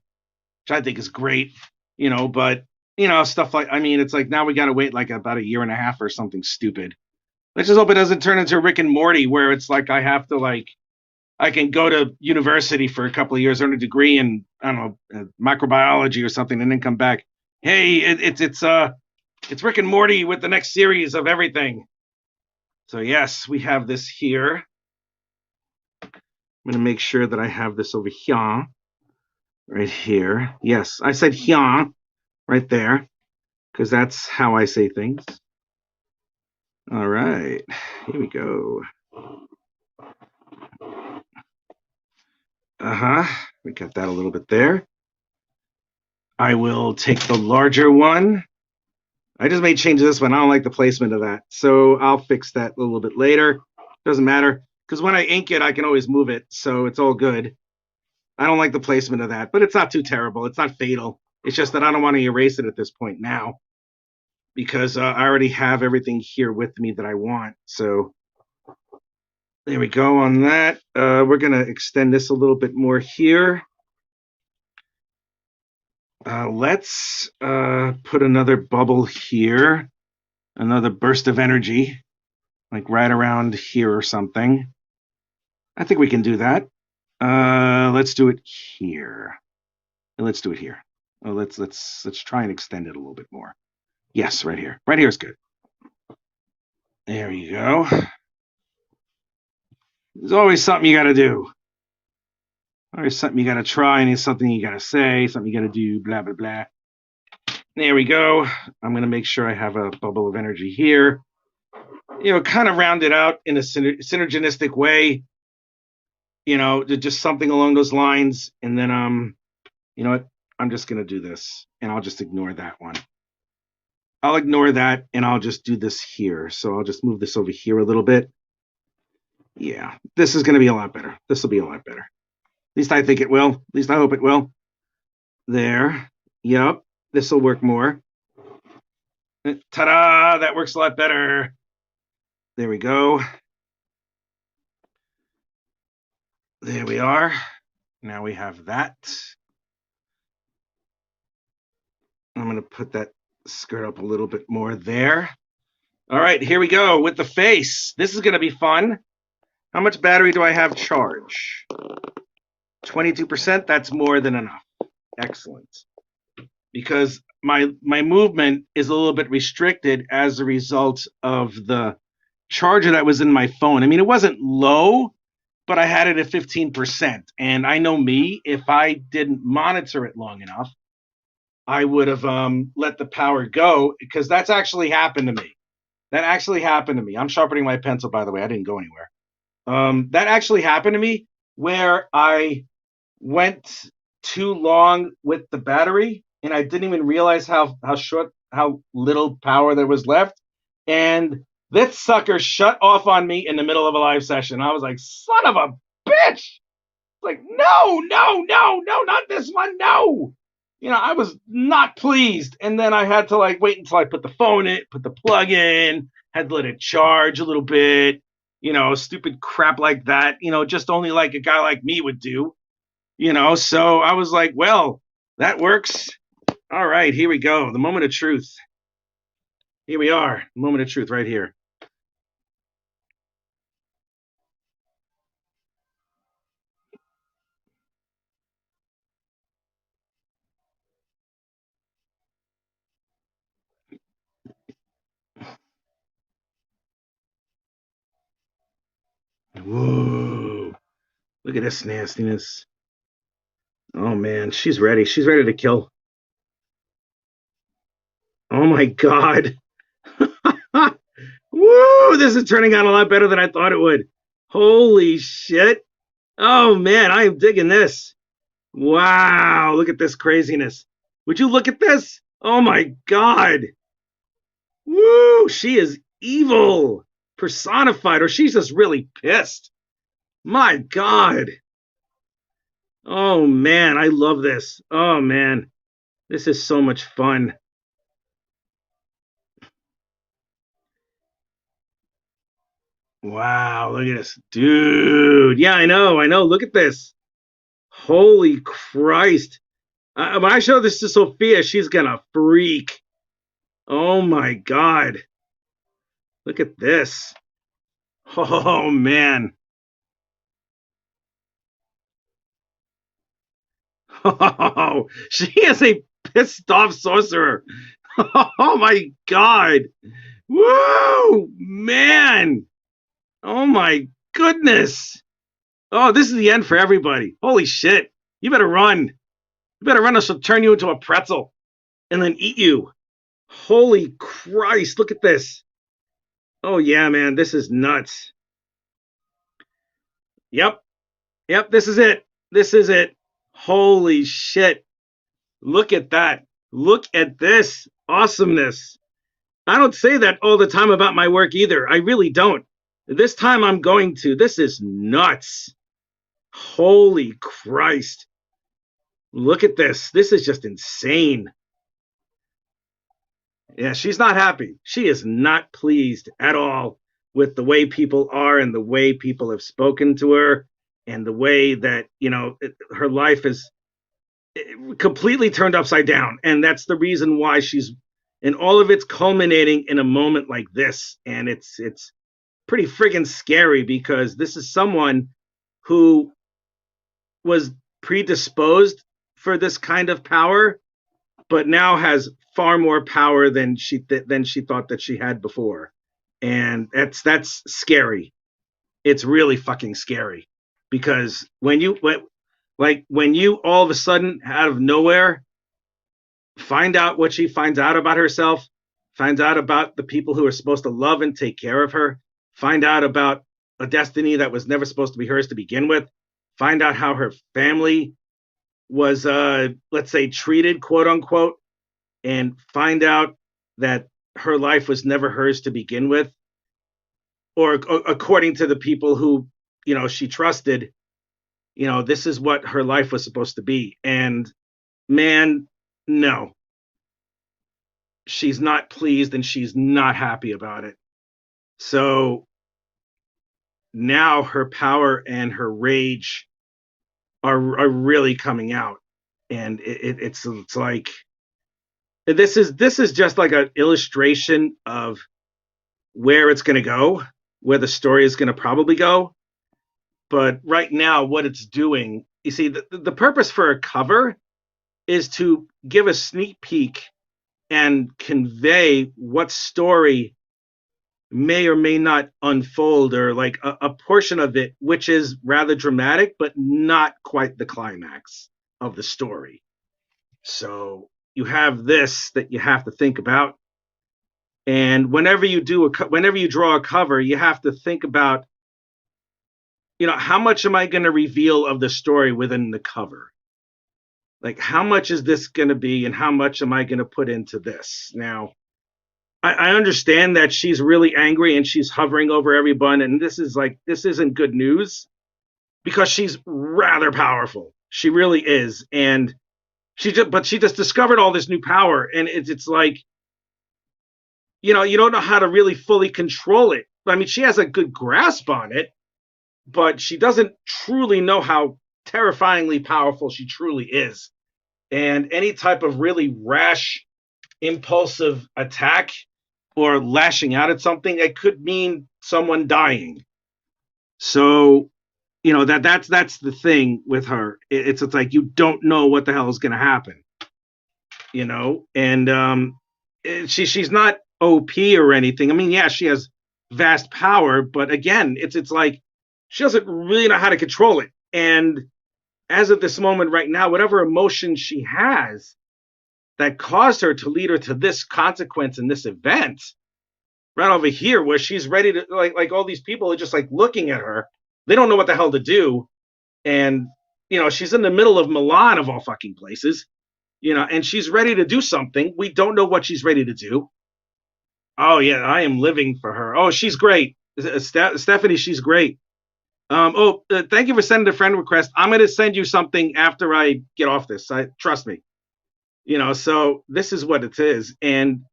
which I think is great. You know, but you know, stuff like, I mean, it's like now we got to wait like about 1.5 years or something stupid. Let's just hope it doesn't turn into Rick and Morty, where it's like I have to like, I can go to university for a couple of years, earn a degree in, I don't know, microbiology or something, and then come back. Hey, it's Rick and Morty with the next series of everything. So yes, we have this here. I'm going to make sure that I have this over here, right here. Yes, I said here, right there, because that's how I say things. All right, here we go. We got that a little bit there. I will take the larger one. I just made changes to this one. I don't like the placement of that, so I'll fix that a little bit later. Doesn't matter, because when I ink it, I can always move it, so it's all good. I don't like the placement of that, but it's not too terrible. It's not fatal. It's just that I don't want to erase it at this point now, because I already have everything here with me that I want. So there we go on that. We're going to extend this a little bit more here. Let's put another bubble here, another burst of energy, like right around here or something. I think we can do that. Let's do it here. Let's do it here. Oh, let's try and extend it a little bit more. Yes, right here. Right here is good. There you go. There's always something you got to do. Always something you got to try, and it's something you got to say, something you got to do, blah, blah, blah. There we go. I'm going to make sure I have a bubble of energy here. You know, kind of round it out in a synergistic way. You know, just something along those lines. And then, you know what? I'm just going to do this, and I'll just ignore that one. I'll ignore that, and I'll just do this here. So I'll just move this over here a little bit. Yeah, this is going to be a lot better. This will be a lot better. At least I think it will. At least I hope it will. There. Yep. This will work more. Ta-da! That works a lot better. There we go. There we are. Now we have that. I'm going to put that skirt up a little bit more there. All right, here we go with the face. This is going to be fun. How much battery do I have charge? 22%. That's more than enough. Excellent. Because my movement is a little bit restricted as a result of the charger that was in my phone. I mean, it wasn't low, but I had it at 15%. And I know me, if I didn't monitor it long enough, I would have let the power go, because that's actually happened to me. That actually happened to me. I'm sharpening my pencil, by the way. I didn't go anywhere. That actually happened to me where I went too long with the battery and I didn't even realize how little power there was left. And this sucker shut off on me in the middle of a live session. I was like, son of a bitch. Like, no, no, no, no, not this one. No. I was not pleased. And then I had to like wait until I put the phone in, put the plug in, had to let it charge a little bit, stupid crap like that, just only like a guy like me would do, so I was like, well, that works. All right, here we go. The moment of truth. Here we are. The moment of truth right here. Whoa. Look at this nastiness. Oh, man. She's ready. She's ready to kill. Oh, my God. Woo! This is turning out a lot better than I thought it would. Holy shit. Oh, man. I am digging this. Wow. Look at this craziness. Would you look at this? Oh, my God. Woo! She is evil personified, or she's just really pissed. My God. Oh, man. I love this. Oh, man. This is so much fun. Wow. Look at this. Dude. Yeah, I know. I know. Look at this. Holy Christ. When I show this to Sophia, she's going to freak. Oh, my God. Look at this. Oh, man. Oh, she is a pissed off sorcerer. Oh, my God. Woo, man. Oh, my goodness. Oh, this is the end for everybody. Holy shit. You better run. You better run or she'll turn you into a pretzel and then eat you. Holy Christ. Look at this. Oh, yeah, man. This is nuts. Yep. Yep. This is it. This is it. Holy shit. Look at that. Look at this awesomeness. I don't say that all the time about my work either. I really don't. This time I'm going to. This is nuts. Holy Christ. Look at this. This is just insane. Yeah, she's not happy. She is not pleased at all with the way people are and the way people have spoken to her and the way that, her life is completely turned upside down. And that's the reason why she's, and all of it's culminating in a moment like this. And it's pretty friggin' scary, because this is someone who was predisposed for this kind of power, but now has far more power than she thought that she had before. And that's scary. It's really fucking scary, because when you all of a sudden out of nowhere find out what she finds out about herself, finds out about the people who are supposed to love and take care of her, find out about a destiny that was never supposed to be hers to begin with, find out how her family was, let's say, treated, quote unquote, and find out that her life was never hers to begin with, or according to the people who, she trusted, this is what her life was supposed to be. And man, no, she's not pleased and she's not happy about it. So now her power and her rage are really coming out. And it's like, this is just like an illustration of where it's going to go, where the story is going to probably go. But right now, what it's doing, you see, the purpose for a cover is to give a sneak peek and convey what story may or may not unfold, or like a portion of it, which is rather dramatic, but not quite the climax of the story. So you have this that you have to think about. And whenever you draw a cover, you have to think about, how much am I going to reveal of the story within the cover? Like, how much is this going to be, and how much am I going to put into this? Now, I understand that she's really angry and she's hovering over everyone, and this isn't good news, because she's rather powerful. She really is, and she just discovered all this new power, and it's like, you don't know how to really fully control it. I mean, she has a good grasp on it, but she doesn't truly know how terrifyingly powerful she truly is. And any type of really rash, impulsive attack or lashing out at something, it could mean someone dying. So, that's the thing with her. It's like you don't know what the hell is going to happen, and she's not OP or anything. I mean, yeah, she has vast power, but again, it's like she doesn't really know how to control it. And as of this moment right now, whatever emotion she has that caused her to lead her to this consequence and this event right over here, where she's ready to, like all these people are just like looking at her. They don't know what the hell to do. And, she's in the middle of Milan, of all fucking places, and she's ready to do something. We don't know what she's ready to do. Oh, yeah, I am living for her. Oh, she's great. Stephanie, she's great. Thank you for sending a friend request. I'm going to send you something after I get off this. Trust me. So this is what it is. And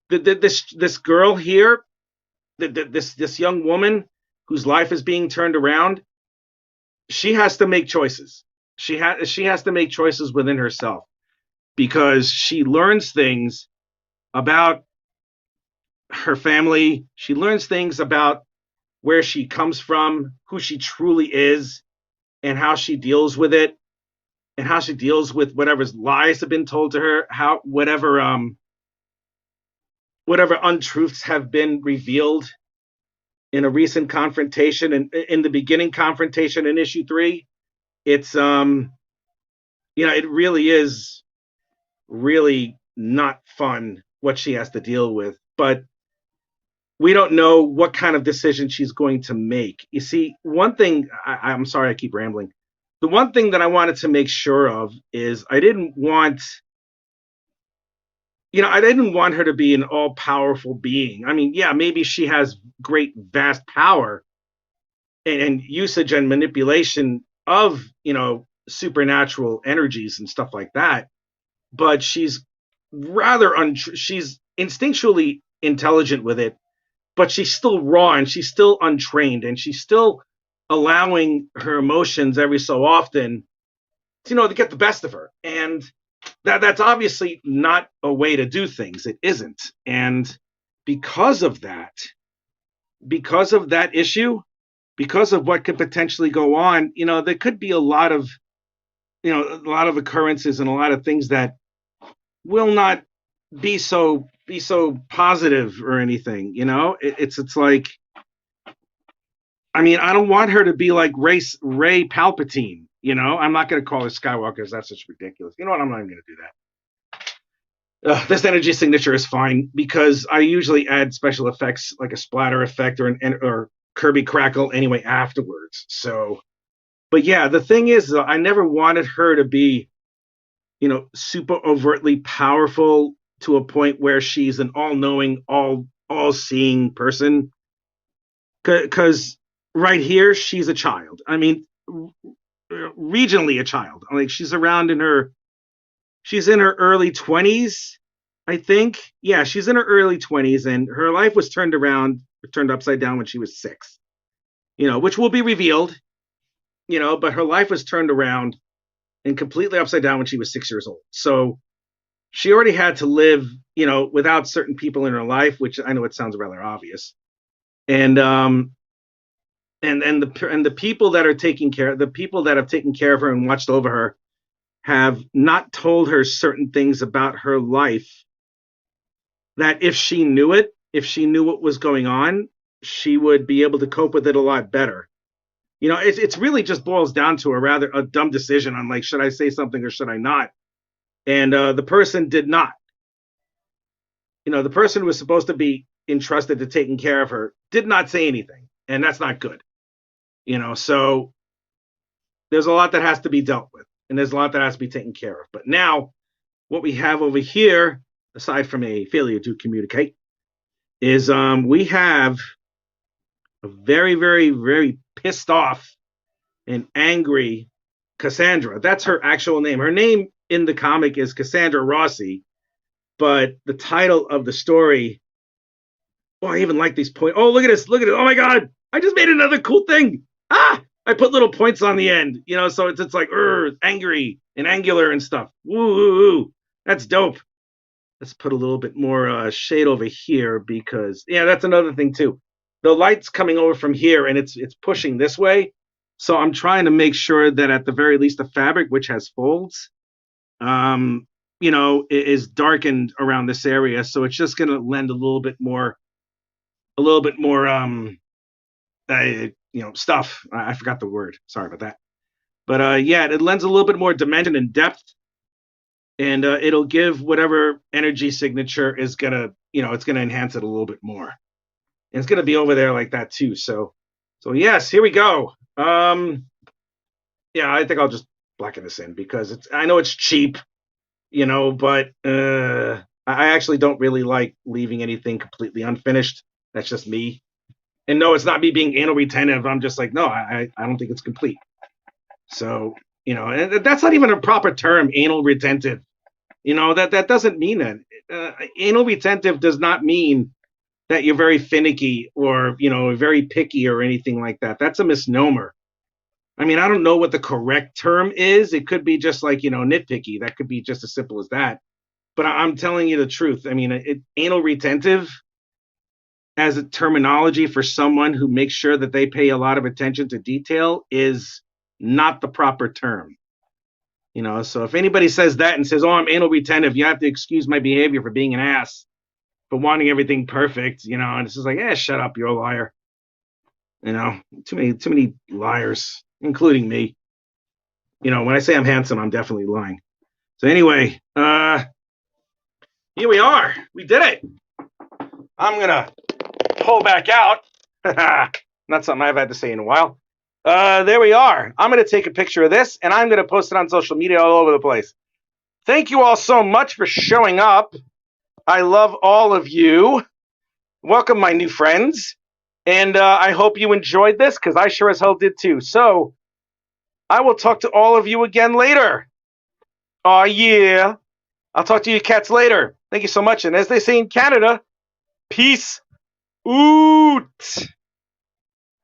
this girl here, this young woman whose life is being turned around, she has to make choices. She has to make choices within herself, because she learns things about her family. She learns things about where she comes from, who she truly is, and how she deals with it, and how she deals with whatever lies have been told to her, whatever untruths have been revealed in a recent confrontation, and in the beginning confrontation in issue 3. It's it really is really not fun what she has to deal with, but we don't know what kind of decision she's going to make. You see, one thing, I'm sorry I keep rambling. The one thing that I wanted to make sure of is I didn't want her to be an all-powerful being. I mean, yeah, maybe she has great, vast power and usage and manipulation of, supernatural energies and stuff like that. But she's she's instinctually intelligent with it, but she's still raw, and she's still untrained, and she's still allowing her emotions every so often to get the best of her. And that's obviously not a way to do things. It isn't. And because of that issue, because of what could potentially go on, there could be a lot of occurrences and a lot of things that will not be so positive or anything. It's like, I mean, I don't want her to be like Rey Palpatine. I'm not going to call her Skywalker, because that's just ridiculous. You know what? I'm not even going to do that. This energy signature is fine, because I usually add special effects like a splatter effect or Kirby crackle anyway afterwards. So, but yeah, the thing is, I never wanted her to be, super overtly powerful to a point where she's an all-knowing, all-seeing person. Because right here, she's a child. I mean, regionally a child. Like, she's in her early 20s, I think. Yeah, she's in her early 20s, and her life was turned upside down when she was 6. Which will be revealed. But her life was turned around and completely upside down when she was 6 years old. So she already had to live, without certain people in her life, which I know it sounds rather obvious. And the people that are taking care, the people that have taken care of her and watched over her, have not told her certain things about her life that if she knew it, if she knew what was going on, she would be able to cope with it a lot better. It's really just boils down to a dumb decision on, like, should I say something or should I not? And the person did not. The person who was supposed to be entrusted to taking care of her did not say anything, and that's not good. So there's a lot that has to be dealt with, and there's a lot that has to be taken care of. But now, what we have over here, aside from a failure to communicate, is we have a very, very, very pissed off and angry Cassandra. That's her actual name. Her name in the comic is Cassandra Rossi, but the title of the story, I even like these points. Oh, look at this. Look at it. Oh my God. I just made another cool thing. I put little points on the end, so it's like angry and angular and stuff. Woo. That's dope. Let's put a little bit more shade over here because, that's another thing too. The light's coming over from here and it's pushing this way. So I'm trying to make sure that at the very least the fabric, which has folds, is darkened around this area. So it's just going to lend a little bit more stuff. I forgot the word. Sorry about that. But it lends a little bit more dimension and depth. And it'll give whatever energy signature is gonna, it's gonna enhance it a little bit more. And it's gonna be over there like that too. So yes, here we go. I think I'll just blacken this in because I know it's cheap, but I actually don't really like leaving anything completely unfinished. That's just me. And no, it's not me being anal retentive. I'm just like, no, I don't think it's complete. So, and that's not even a proper term, anal retentive. That doesn't mean that. Anal retentive does not mean that you're very finicky or, very picky or anything like that. That's a misnomer. I mean, I don't know what the correct term is. It could be just like, nitpicky. That could be just as simple as that. But I'm telling you the truth. I mean, anal retentive as a terminology for someone who makes sure that they pay a lot of attention to detail is not the proper term. So if anybody says that and says, I'm anal retentive, you have to excuse my behavior for being an ass, for wanting everything perfect, and it's just like, shut up, you're a liar. Too many liars, including me. When I say I'm handsome, I'm definitely lying. So anyway, here we are. We did it. I'm going to pull back out. Not something I've had to say in a while. There we are. I'm going to take a picture of this, and I'm going to post it on social media all over the place. Thank you all so much for showing up. I love all of you. Welcome, my new friends. And I hope you enjoyed this, because I sure as hell did too. So, I will talk to all of you again later. Oh, yeah. I'll talk to you cats later. Thank you so much. And as they say in Canada, peace out.